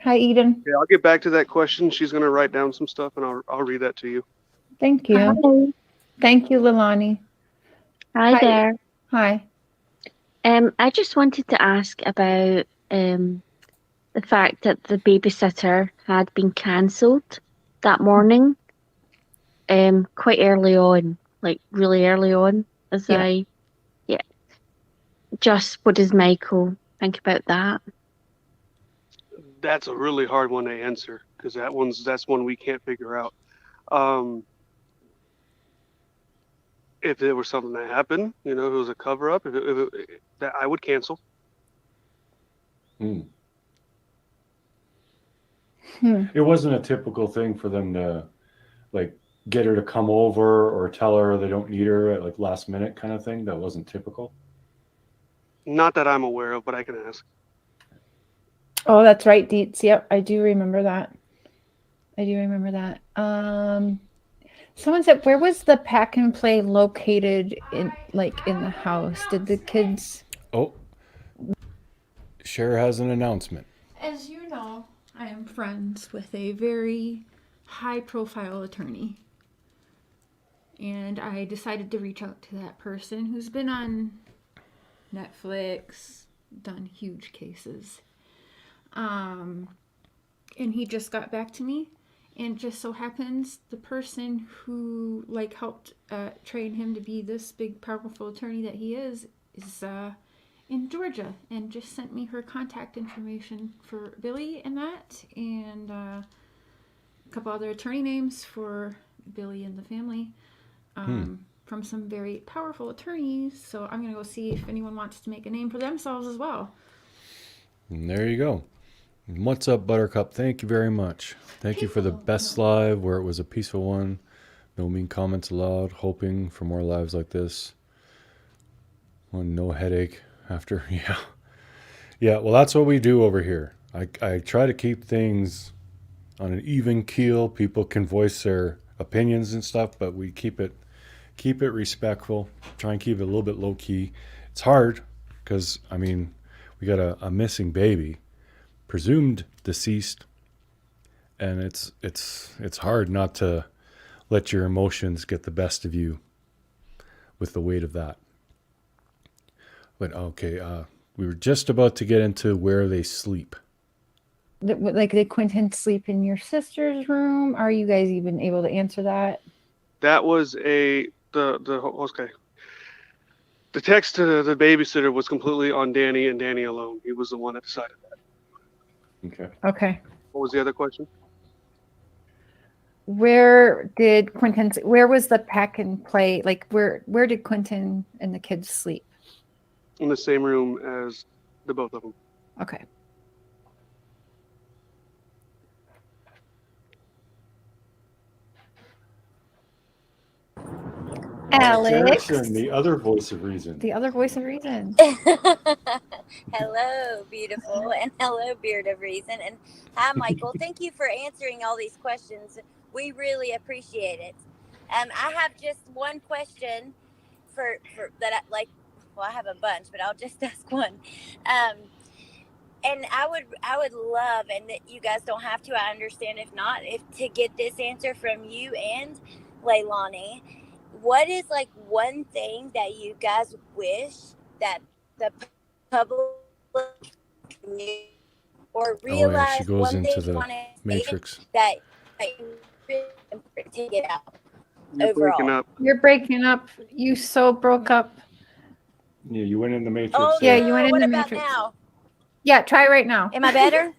Hi, Eden. Yeah, I'll get back to that question. She's going to write down some stuff, and I'll read that to you. Thank you. Hi. Thank you, Lilani. Hi there. Hi. I just wanted to ask about the fact that the babysitter had been cancelled that morning, quite early on, like really early on. Just what does Michael think about that? That's a really hard one to answer, because that's one we can't figure out. If there was something that happened, if it was a cover up, that I would cancel. It wasn't a typical thing for them to get her to come over or tell her they don't need her at last minute kind of thing. That wasn't typical. Not that I'm aware of, but I can ask. Oh, that's right, Dietz. Yep, I do remember that. Someone said, where was the pack and play located in the house? Did the kids... Oh, Cher has an announcement. As you know, I am friends with a very high-profile attorney. And I decided to reach out to that person who's been on Netflix, done huge cases. And he just got back to me. And just so happens the person who helped train him to be this big, powerful attorney that he is in Georgia, and just sent me her contact information for Billy and a couple other attorney names for Billy and the family from some very powerful attorneys. So I'm gonna go see if anyone wants to make a name for themselves as well. And there you go. What's up, Buttercup? Thank you very much. Thank you for the best live where it was a peaceful one. No mean comments allowed. Hoping for more lives like this. One no headache after. Yeah. Yeah, well, that's what we do over here. I try to keep things on an even keel. People can voice their opinions and stuff, but we keep it respectful. Try and keep it a little bit low key. It's hard because, I mean, we got a missing baby, presumed deceased, and it's hard not to let your emotions get the best of you with the weight of that. But okay, we were just about to get into where they sleep. Like, did Quinton sleep in your sister's room? Are you guys even able to answer that? That was okay. The text to the babysitter was completely on Danny and Danny alone. He was the one that decided that. Okay. Okay. What was the other question? Where was the pack and play? Like, where did Quinton and the kids sleep? In the same room as the both of them. Okay. Alex. Erickson, the other voice of reason. The other voice of reason. Hello, beautiful, and hello, Beard of Reason, and hi, Michael. Thank you for answering all these questions. We really appreciate it. I have just one question for that. I have a bunch, but I'll just ask one. And I would love, and that you guys don't have to. I understand if not, to get this answer from you and Leilani. What is like one thing that you guys wish that the public knew or realize? She goes one into thing you the want to Matrix. that you really take it out. You're breaking up. You're breaking up. You so broke up. Yeah, you went in the Matrix. Oh, Yeah, no. you went in What the about Matrix. now? Yeah, try right now. Am I better?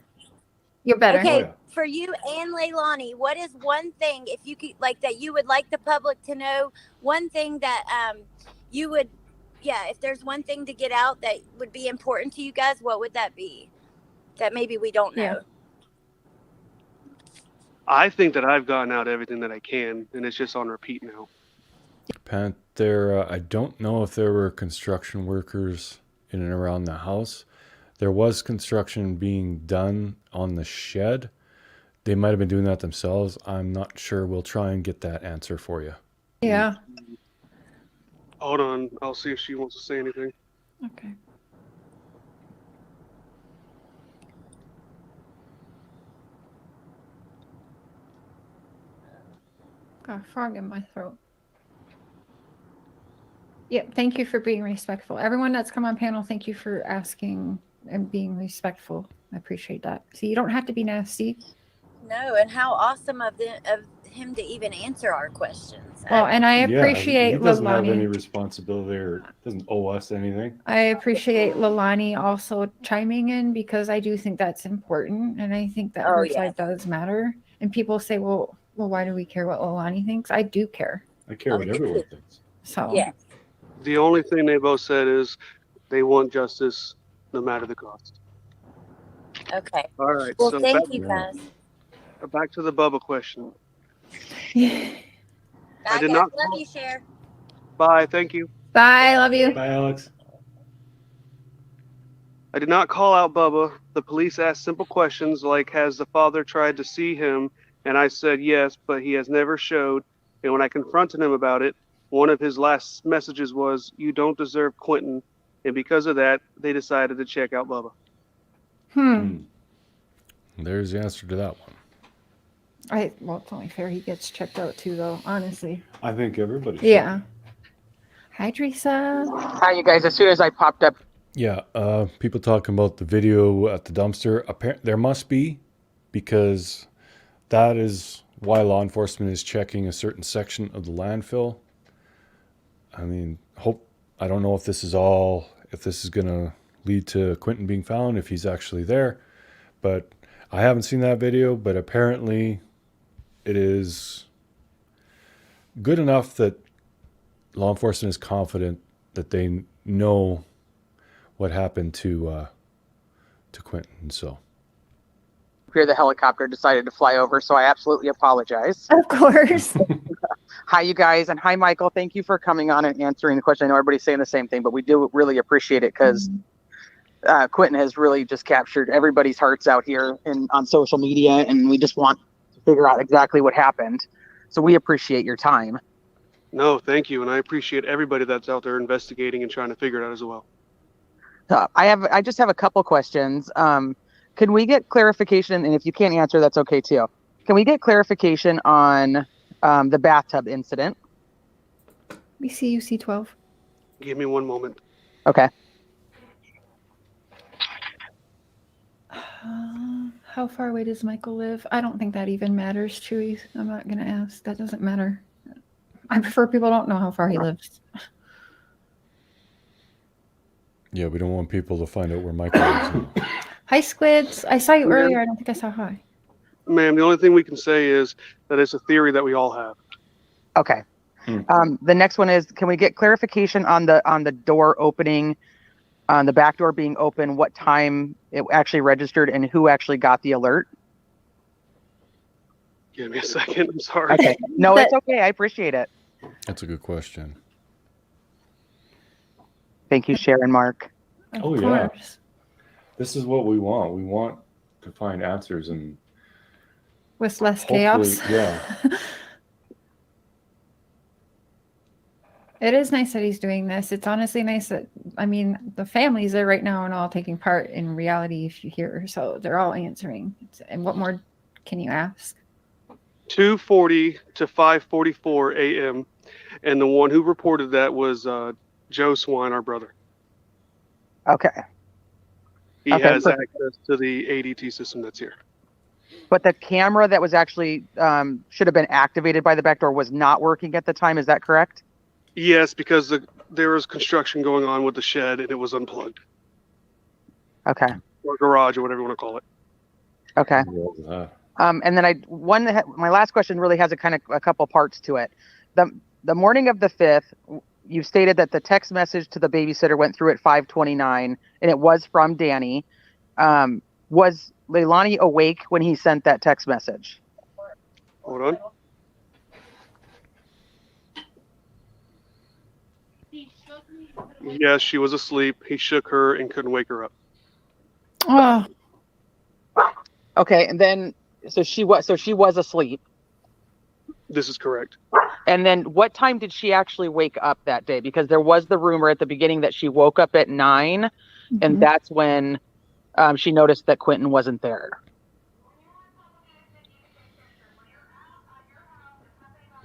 You're better. Okay, Oh, yeah. for you and Leilani, what is one thing, if you could, like, that you would like the public to know? One thing that you would, if there's one thing to get out that would be important to you guys, what would that be? That maybe we don't know. Yeah. I think that I've gotten out everything that I can, and it's just on repeat now. Panther, I don't know if there were construction workers in and around the house. There was construction being done on the shed. They might have been doing that themselves. I'm not sure. We'll try and get that answer for you. Yeah. Hold on. I'll see if she wants to say anything. Okay. Got a frog in my throat. Yeah, thank you for being respectful. Everyone that's come on panel, thank you for asking and being respectful. I appreciate that. So you don't have to be nasty. No, and how awesome of him to even answer our questions. Well, and I Yeah, appreciate he doesn't have any Leilani. responsibility or doesn't owe us anything. I appreciate Leilani also chiming in because I do think that's important, and I think that her side does matter. And people say, well, why do we care what Leilani thinks? I do care. I care what everyone thinks. So yeah. The only thing they both said is they want justice no matter the cost. Okay. All right. Well, so thank you guys. back to the Bubba question. Bye, I did guys. not- Love you, Cher. Bye. Thank you. Bye. Love you. Bye, Alex. I did not call out Bubba. The police asked simple questions like, has the father tried to see him? And I said yes, but he has never showed. And when I confronted him about it, one of his last messages was, you don't deserve Quinton. And because of that, they decided to check out Bubba. There's the answer to that one. Well, it's only fair he gets checked out too, though, honestly. I think everybody should. Yeah. Hi, Teresa. Hi, you guys. As soon as I popped up, Yeah, people talking about the video at the dumpster. There must be, because that is why law enforcement is checking a certain section of the landfill. I mean, I don't know if this is going to lead to Quinton being found, if he's actually there, but I haven't seen that video, but apparently it is good enough that law enforcement is confident that they know what happened to Quinton. So here the helicopter decided to fly over, so I absolutely apologize. Of course. Hi, you guys, and hi, Michael. Thank you for coming on and answering the question. I know everybody's saying the same thing, but we do really appreciate it because Quinton has really just captured everybody's hearts out here on social media, and we just want to figure out exactly what happened. So we appreciate your time. No, thank you, and I appreciate everybody that's out there investigating and trying to figure it out as well. I just have a couple questions. Can we get clarification? And if you can't answer, that's okay too. Can we get clarification on the bathtub incident? We see you, C12. Give me one moment. Okay. How far away does Michael live? I don't think that even matters, Chewy. I'm not going to ask. That doesn't matter. I prefer people don't know how far he lives. Yeah, we don't want people to find out where Michael is. Hi, Squids. I saw you earlier. I don't think I saw hi. Ma'am, the only thing we can say is that it's a theory that we all have. Okay. The next one is, can we get clarification on the door opening, on the back door being open, what time it actually registered, and who actually got the alert? Give me a second. I'm sorry. Okay. No, it's okay. I appreciate it. That's a good question. Thank you, Cher and Mark. Oh, yeah. This is what we want. We want to find answers and with less hopefully, chaos. Yeah. It is nice that he's doing this. It's honestly nice that, I mean, the families there right now and all taking part in reality if you hear. So they're all answering. And what more can you ask? 2:40 to 5:44 a.m. And the one who reported that was Joe Swine, our brother. Okay. He has access to the ADT system that's here. But the camera that was actually should have been activated by the back door was not working at the time. Is that correct? Yes, because there was construction going on with the shed and it was unplugged. Okay. Or garage or whatever you want to call it. Okay. And then my last question really has a couple parts to it. The morning of the 5th, you stated that the text message to the babysitter went through at 5:29, and it was from Danny. Was Leilani awake when he sent that text message? Hold on. Yes, she was asleep. He shook her and couldn't wake her up. Oh. Okay, and then so she was asleep. This is correct. And then what time did she actually wake up that day? Because there was the rumor at the beginning that she woke up at 9, and that's when she noticed that Quinton wasn't there.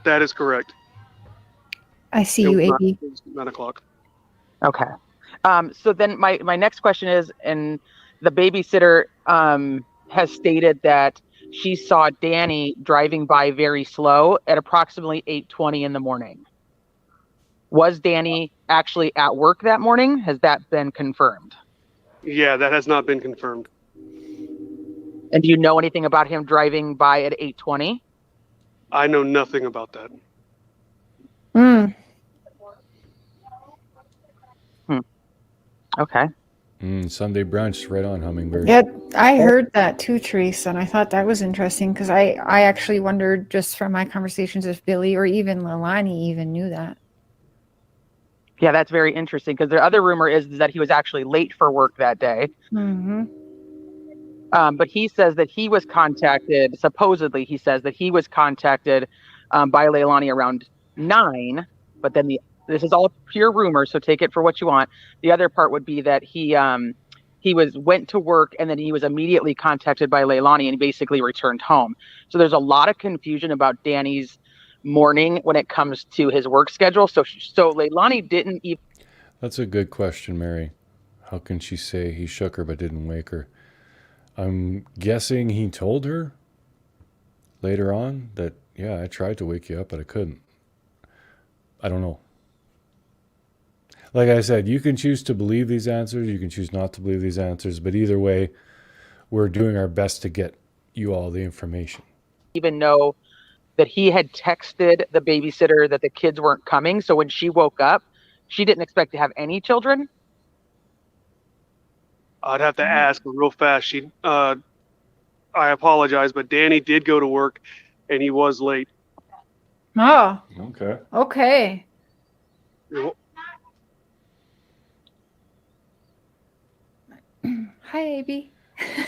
That is correct. I see you, AB. 9 o'clock. Okay. So then my next question is, and the babysitter has stated that she saw Danny driving by very slow at approximately 8:20 in the morning. Was Danny actually at work that morning? Has that been confirmed? Yeah, that has not been confirmed. And do you know anything about him driving by at 8:20? I know nothing about that. Okay. Sunday brunch, right on, Hummingbird. Yeah, I heard that too, Therese, and I thought that was interesting because I actually wondered just from my conversations if Billy or even Leilani even knew that. Yeah, that's very interesting because the other rumor is that he was actually late for work that day. But he says that he was contacted, supposedly he says that he was contacted by Leilani around 9, but then this is all pure rumor, so take it for what you want. The other part would be that he went to work and then he was immediately contacted by Leilani and he basically returned home. So there's a lot of confusion about Danny's morning when it comes to his work schedule. So Leilani didn't even. That's a good question, Mary. How can she say he shook her but didn't wake her? I'm guessing he told her later on that, yeah, I tried to wake you up, but I couldn't. I don't know. Like I said, you can choose to believe these answers. You can choose not to believe these answers. But either way, we're doing our best to get you all the information. Even know that he had texted the babysitter that the kids weren't coming. So when she woke up, she didn't expect to have any children. I'd have to ask real fast. I I apologize, but Danny did go to work, and he was late. Oh, Okay. okay. Hi, AB.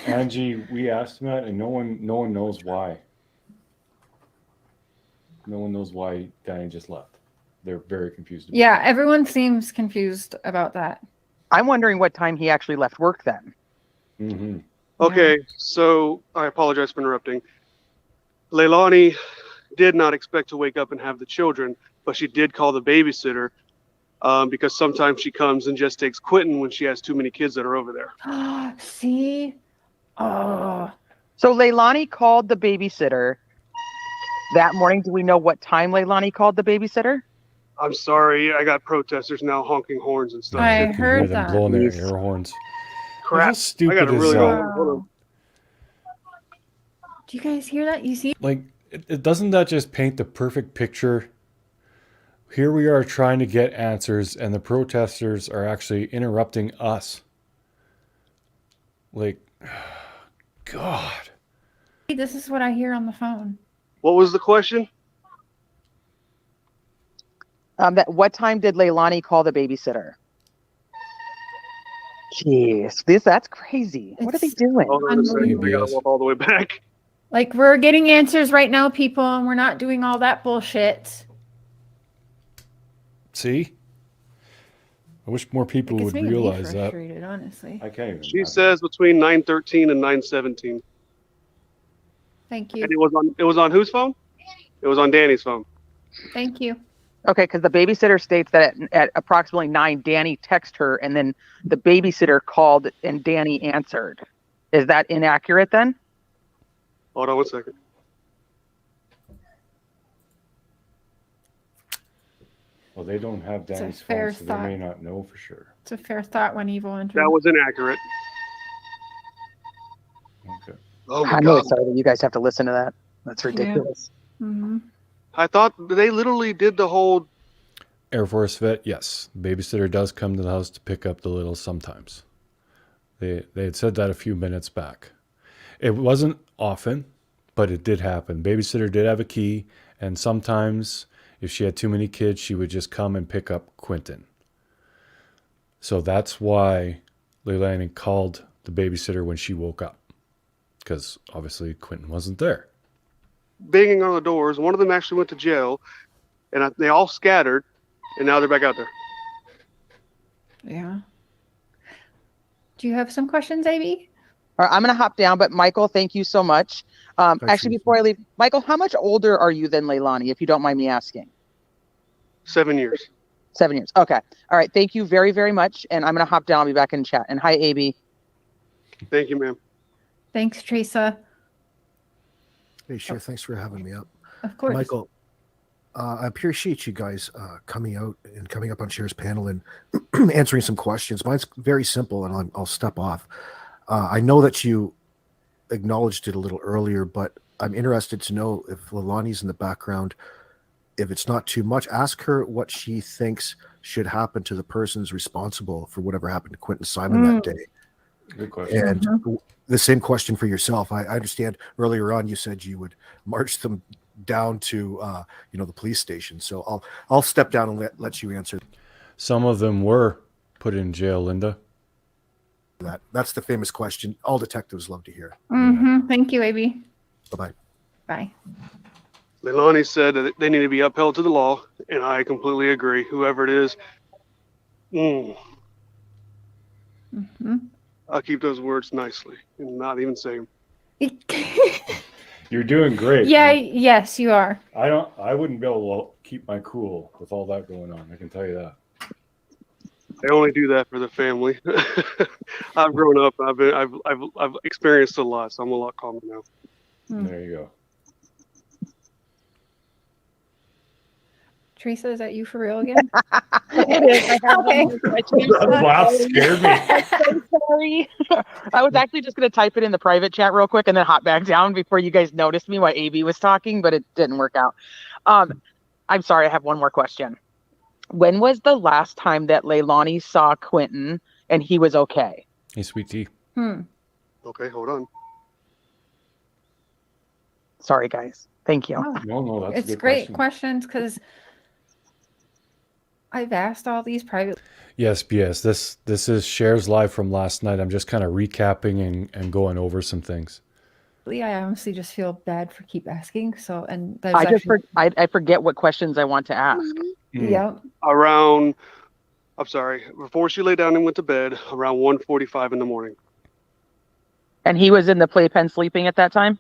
Angie, we asked him that, and no one knows why. No one knows why Danny just left. They're very confused. Yeah, everyone seems confused about that. I'm wondering what time he actually left work then. Mm-hmm. Okay, so I apologize for interrupting. Leilani did not expect to wake up and have the children, but she did call the babysitter because sometimes she comes and just takes Quinton when she has too many kids that are over there. See? Oh. So Leilani called the babysitter that morning. Do we know what time Leilani called the babysitter? I'm sorry, I got protesters now honking horns and stuff. I You can hear heard them that. blowing their air horns. Crap. How stupid I gotta is really that? hold on. Do you guys hear that? You see? Like, doesn't that just paint the perfect picture? Here we are trying to get answers, and the protesters are actually interrupting us. Like, God. This is what I hear on the phone. What was the question? What time did Leilani call the babysitter? Jeez, that's crazy. What are they doing? Hold on a second. I gotta Unbelievable. walk all the way back. Like, we're getting answers right now, people, and we're not doing all that bullshit. See? I wish more people Like, it's would making me realize that. frustrated, honestly. I can't even. She says between 9:13 and 9:17. Thank you. And it was on whose phone? It was on Danny's phone. Thank you. Okay, because the babysitter states that at approximately 9, Danny texted her, and then the babysitter called and Danny answered. Is that inaccurate then? Hold on one second. Well, they don't have a Danny's fair phone, so thought. they may not know for sure. It's a fair thought when evil enters. That was inaccurate. Okay. Oh my I'm really God. sorry that you guys have to listen to that. That's ridiculous. Mm-hmm. I thought they literally did the whole. Air Force vet, yes. The babysitter does come to the house to pick up the little sometimes. They had said that a few minutes back. It wasn't often, but it did happen. Babysitter did have a key, and sometimes if she had too many kids, she would just come and pick up Quinton. So that's why Leilani called the babysitter when she woke up, because obviously Quinton wasn't there. Banging on the doors. One of them actually went to jail, and they all scattered, and now they're back out there. Yeah. Do you have some questions, AB? All right, I'm going to hop down, but Michael, thank you so much. Actually, before I leave, Michael, how much older are you than Leilani, if you don't mind me asking? 7 years. 7 years. Okay. All right. Thank you very, very much. And I'm going to hop down. I'll be back in chat. And hi, AB. Thank you, ma'am. Thanks, Teresa. Hey, Cher, thanks for having me up. Of course. Michael, I appreciate you guys coming out and coming up on Cher's panel and answering some questions. Mine's very simple, and I'll step off. I know that you acknowledged it a little earlier, but I'm interested to know if Leilani's in the background. If it's not too much, ask her what she thinks should happen to the persons responsible for whatever happened to Quinton Simon that day. Good question. And the same question for yourself. I understand earlier on you said you would march them down to the police station. So I'll step down and let you answer Some of them were put in jail, Linda. that. That's the famous question all detectives love to hear. Mm-hmm. Thank you, AB. Bye-bye. Bye. Leilani said that they need to be upheld to the law, and I completely agree. Whoever it is, Mm-hmm. I'll keep those words nicely and not even say them. You're doing great. Yeah, man. yes, you are. I wouldn't be able to keep my cool with all that going on. I can tell you that. I only do that for the family. I've grown up. I've experienced a lot, so I'm a lot calmer now. There you go. Teresa, is that you for real again? It is. I have Okay. one more question. That laugh scared me. I'm so sorry. I was actually just going to type it in the private chat real quick and then hop back down before you guys noticed me while AB was talking, but it didn't work out. I'm sorry. I have one more question. When was the last time that Leilani saw Quinton and he was okay? Hey, sweet tea. Okay, hold on. Sorry, guys. Thank you. No, that's a It's good great question. questions because I've asked all these privately. Yes, BS. This is Cher's live from last night. I'm just kind of recapping and going over some things. I honestly just feel bad for keep asking. So, and there's I just actually, I forget what questions I want to ask. yeah. Around, I'm sorry, before she lay down and went to bed, around 1:45 in the morning. And he was in the playpen sleeping at that time?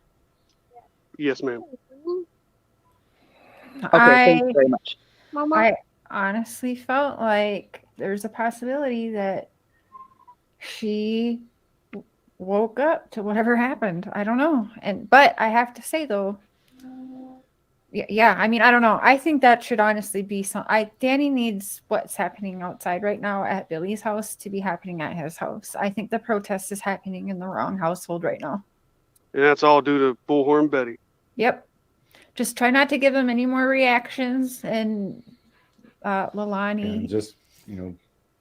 Yes, ma'am. Okay, thank you very much. I honestly felt like there's a possibility that she woke up to whatever happened. I don't know. But I have to say though, yeah, I mean, I don't know. I think that should honestly be Danny needs what's happening outside right now at Billy's house to be happening at his house. I think the protest is happening in the wrong household right now. And that's all due to Bullhorn Betty. Yep. Just try not to give him any more reactions and Leilani. And just,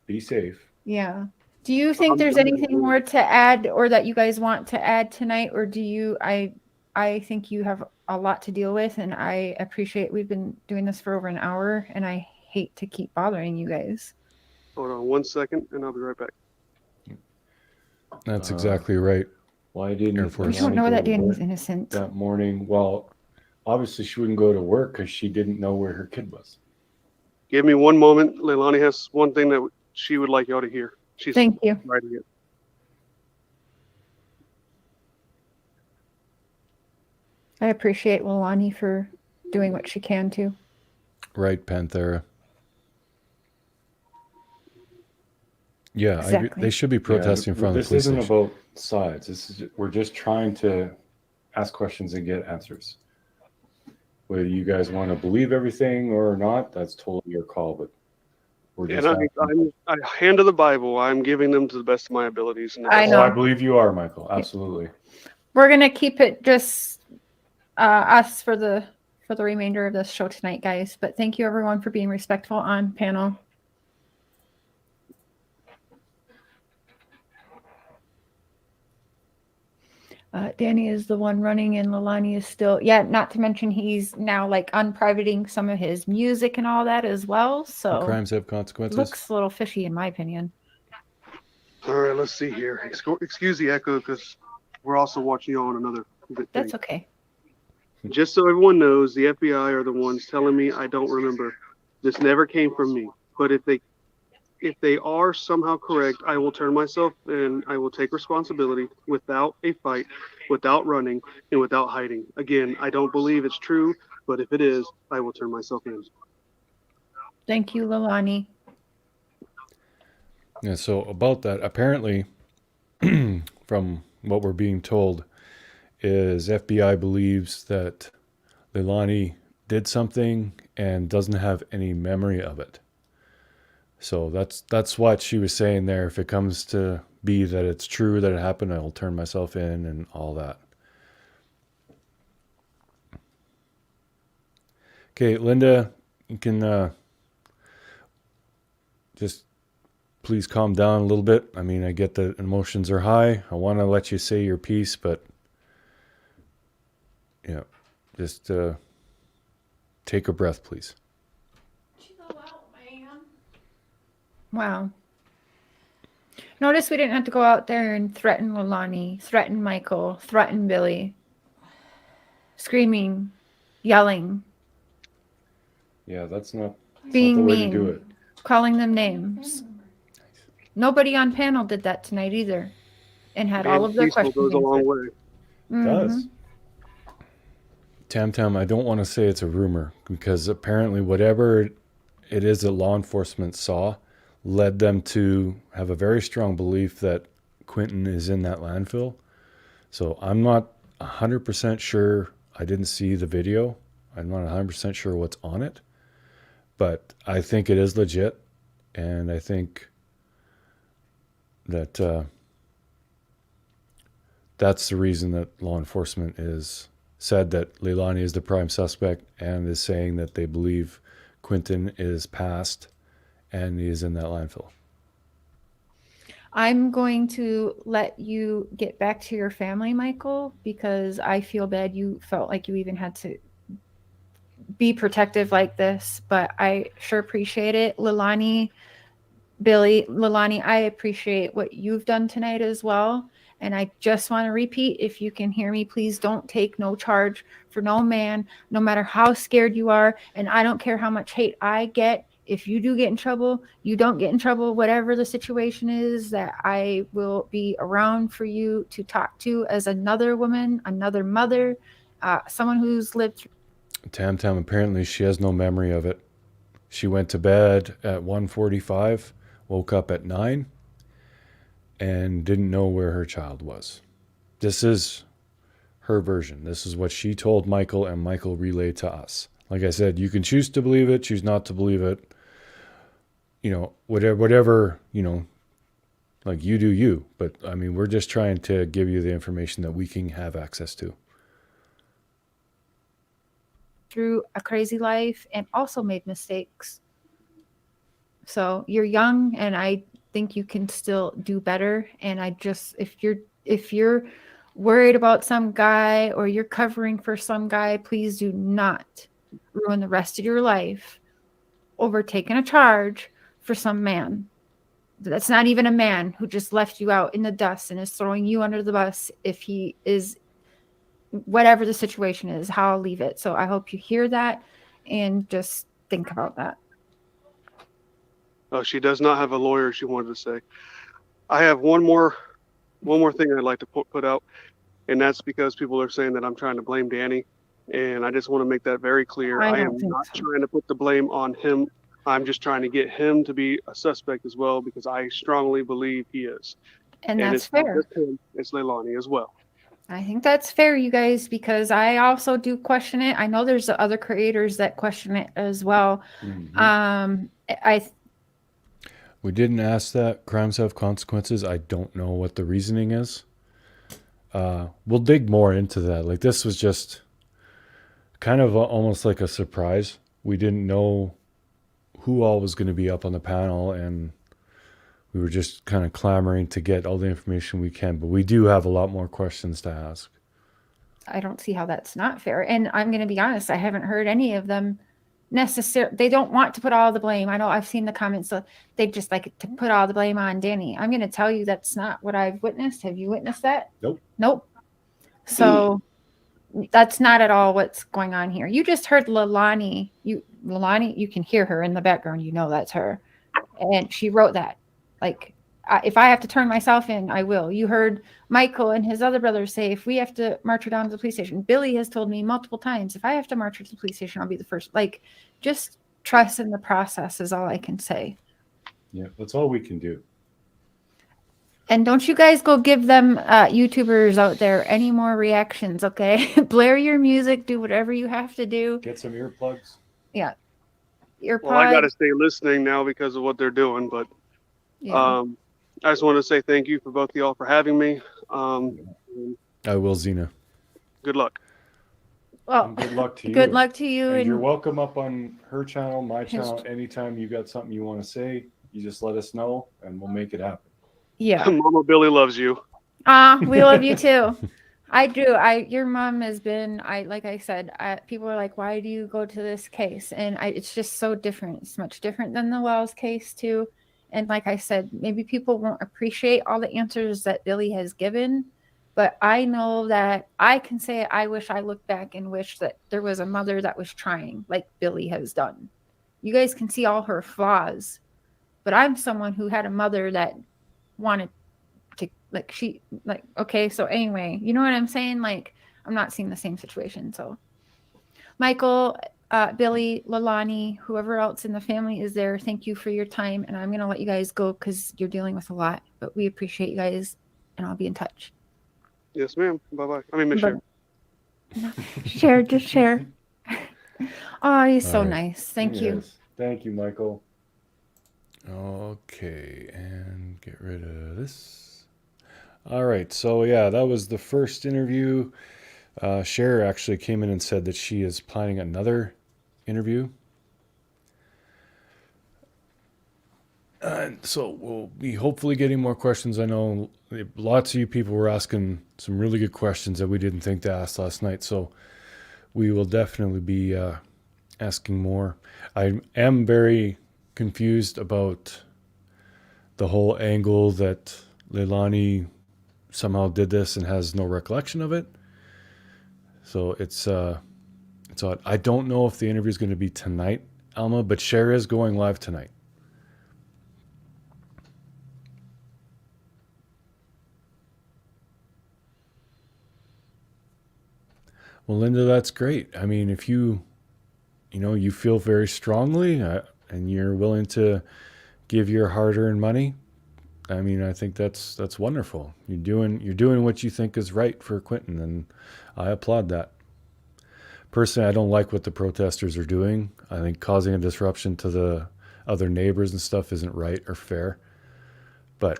be safe. Yeah. Do you think there's anything more to add or that you guys want to add tonight? Or do you, I think you have a lot to deal with and I appreciate we've been doing this for over an hour and I hate to keep bothering you guys. Hold on 1 second and I'll be right back. That's exactly right. Why didn't Air We Force. don't know that Danny's work innocent. that morning? Well, obviously she wouldn't go to work because she didn't know where her kid was. Give me one moment. Leilani has one thing that she would like y'all to hear. She's Thank you. writing it. I appreciate Leilani for doing what she can too. Right, Panthera. Yeah, Exactly. they should be protesting in front of the police This isn't station. about sides. We're just trying to ask questions and get answers. Whether you guys want to believe everything or not, that's totally your call. But we're just And I hand to the Bible. I'm giving them to the best of my abilities. And I know. I believe you are, Michael. Absolutely. We're gonna keep it just us for the remainder of this show tonight, guys. But thank you everyone for being respectful on panel. Danny is the one running and Leilani is still, not to mention he's now like unprivating some of his music and all that as well. So Crimes have consequences. looks a little fishy in my opinion. All right, let's see here. Excuse the echo because we're also watching you on another thing. That's okay. Just so everyone knows, the FBI are the ones telling me I don't remember. This never came from me. But if they are somehow correct, I will turn myself in. I will take responsibility without a fight, without running, and without hiding. Again, I don't believe it's true, but if it is, I will turn myself in. Thank you, Leilani. Yeah, so about that, apparently, from what we're being told, is FBI believes that Leilani did something and doesn't have any memory of it. So that's what she was saying there. If it comes to be that it's true that it happened, I'll turn myself in and all that. Okay, Linda, you can just please calm down a little bit. I mean, I get that emotions are high. I want to let you say your piece, but yeah, just take a breath, please. Wow. Notice we didn't have to go out there and threaten Leilani, threaten Michael, threaten Billy. Screaming, yelling, Yeah, that's not being the way mean, to do it. calling them names. Nobody on panel did that tonight either and had all of their Peaceful questions goes a long answered. way. It does. Tam, I don't want to say it's a rumor because apparently whatever it is that law enforcement saw led them to have a very strong belief that Quinton is in that landfill. So I'm not 100% sure. I didn't see the video. I'm not 100% sure what's on it, but I think it is legit. And I think that that's the reason that law enforcement is said that Leilani is the prime suspect and is saying that they believe Quinton is passed and he is in that landfill. I'm going to let you get back to your family, Michael, because I feel bad you felt like you even had to be protective like this, but I sure appreciate it. Leilani, I appreciate what you've done tonight as well. And I just want to repeat, if you can hear me, please don't take no charge for no man, no matter how scared you are. And I don't care how much hate I get. If you do get in trouble, you don't get in trouble, whatever the situation is, that I will be around for you to talk to as another woman, another mother, someone who's lived through. Tam Tam, apparently she has no memory of it. She went to bed at 1:45, woke up at 9, and didn't know where her child was. This is her version. This is what she told Michael, and Michael relayed to us. Like I said, you can choose to believe it, choose not to believe it. You know, whatever, you know, like you do you. But I mean, we're just trying to give you the information that we can have access to. Through a crazy life and also made mistakes. So you're young, and I think you can still do better. And I just, if you're worried about some guy or you're covering for some guy, please do not ruin the rest of your life over taking a charge for some man. That's not even a man who just left you out in the dust and is throwing you under the bus. If he is, whatever the situation is, how I'll leave it. So I hope you hear that and just think about that. Oh, she does not have a lawyer, she wanted to say. I have one more thing I'd like to put out, and that's because people are saying that I'm trying to blame Danny, and I just want to make that very clear. I am not trying to put the blame on him. I'm just trying to get him to be a suspect as well, because I strongly believe he is. And that's it's fair. Not just him, it's Leilani as well. I think that's fair, you guys, because I also do question it. I know there's other creators that question it as well. Mm-hmm. We didn't ask that. Crimes have consequences. I don't know what the reasoning is. We'll dig more into that. Like, this was just kind of almost like a surprise. We didn't know who all was going to be up on the panel, and we were just kind of clamoring to get all the information we can. But we do have a lot more questions to ask. I don't see how that's not fair. And I'm going to be honest, I haven't heard any of them necessarily. They don't want to put all the blame. I know I've seen the comments, so they just like to put all the blame on Danny. I'm going to tell you that's not what I've witnessed. Have you witnessed that? Nope. So that's not at all what's going on here. You just heard Leilani. Leilani, you can hear her in the background. You know that's her. And she wrote that. Like, if I have to turn myself in, I will. You heard Michael and his other brothers say, if we have to march her down to the police station. Billy has told me multiple times, if I have to march her to the police station, I'll be the first. Like, just trust in the process is all I can say. Yeah, that's all we can do. And don't you guys go give them YouTubers out there any more reactions, okay? Blare your music, do whatever you have to do. Get some earplugs. Yeah. Earpods. Well, I got to stay listening now because of what they're doing, but yeah. I just want to say thank you for both of y'all for having me. I will, Zena. Good luck. Well, and good luck to you. Good luck to you. And you're welcome up on her channel, my channel. Anytime you got something you want to say, you just let us know and we'll make it happen. Yeah. Mama Billy loves you. We love you too. I do. Your mom has been, like I said, people are like, why do you go to this case? And it's just so different. It's much different than the Wells case too. And like I said, maybe people won't appreciate all the answers that Billy has given, but I know that I can say, I wish I looked back and wish that there was a mother that was trying like Billy has done. You guys can see all her flaws, but I'm someone who had a mother that wanted to, okay. So anyway, you know what I'm saying? Like, I'm not seeing the same situation. So Michael, Billy, Leilani, whoever else in the family is there, thank you for your time. And I'm going to let you guys go because you're dealing with a lot, but we appreciate you guys and I'll be in touch. Yes, ma'am. Bye-bye. I mean, Miss Cher. Cher, just Cher. Oh, he's so nice. Thank you. Thank you, Michael. Okay, and get rid of this. All right, so yeah, that was the first interview. Cher actually came in and said that she is planning another interview. So we'll be hopefully getting more questions. I know lots of you people were asking some really good questions that we didn't think to ask last night. So we will definitely be asking more. I am very confused about the whole angle that Leilani somehow did this and has no recollection of it. So it's odd. I don't know if the interview is going to be tonight, Alma, but Cher is going live tonight. Well, Linda, that's great. I mean, if you feel very strongly and you're willing to give your hard-earned money, I mean, I think that's wonderful. You're doing what you think is right for Quinton, and I applaud that. Personally, I don't like what the protesters are doing. I think causing a disruption to the other neighbors and stuff isn't right or fair. But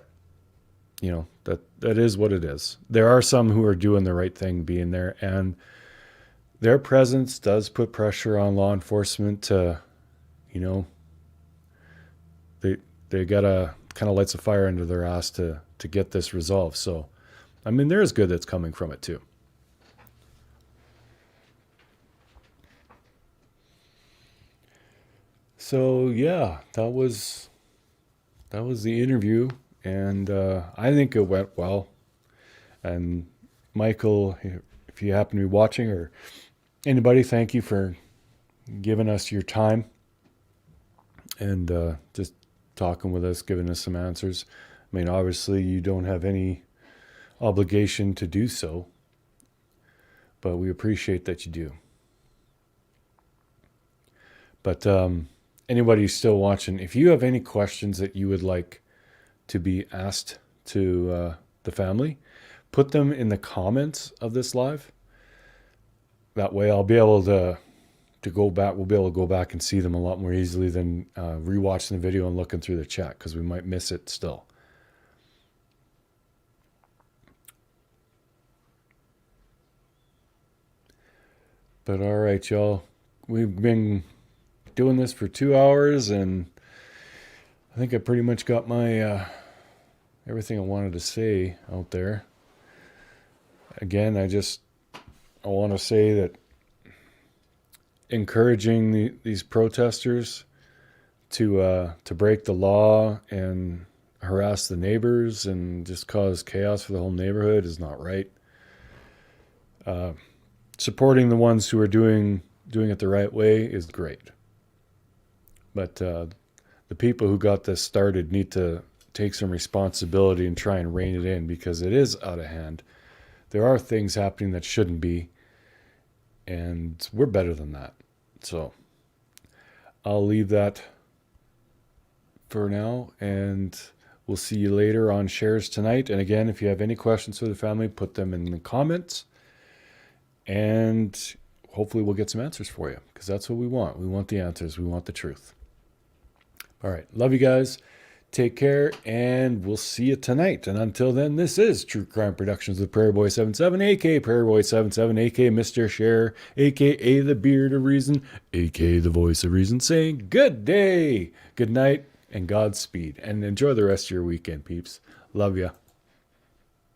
that is what it is. There are some who are doing the right thing being there, and their presence does put pressure on law enforcement to, they gotta kind of lights a fire under their ass to get this resolved. So, I mean, there is good that's coming from it too. So yeah, that was the interview, and I think it went well. And Michael, if you happen to be watching, or anybody, thank you for giving us your time and just talking with us, giving us some answers. I mean, obviously you don't have any obligation to do so, but we appreciate that you do. But anybody who's still watching, if you have any questions that you would like to be asked to the family, put them in the comments of this live. That way I'll be able to go back. We'll be able to go back and see them a lot more easily than rewatching the video and looking through the chat, because we might miss it still. But all right, y'all. We've been doing this for 2 hours, and I think I pretty much got my everything I wanted to say out there. Again, I want to say that encouraging these protesters to break the law and harass the neighbors and just cause chaos for the whole neighborhood is not right. Supporting the ones who are doing it the right way is great. But the people who got this started need to take some responsibility and try and rein it in, because it is out of hand. There are things happening that shouldn't be, and we're better than that. So I'll leave that for now, and we'll see you later on Shares tonight. And again, if you have any questions for the family, put them in the comments, and hopefully we'll get some answers for you, because that's what we want. We want the answers. We want the truth. All right. Love you guys. Take care, and we'll see you tonight. And until then, this is True Crime Productions with Prairie Boy 77, a.k.a. Prairie Boy 77, a.k.a. Mr. Cher, a.k.a. the Beard of Reason, a.k.a. the Voice of Reason, saying good day, good night, and Godspeed. And enjoy the rest of your weekend, peeps. Love ya.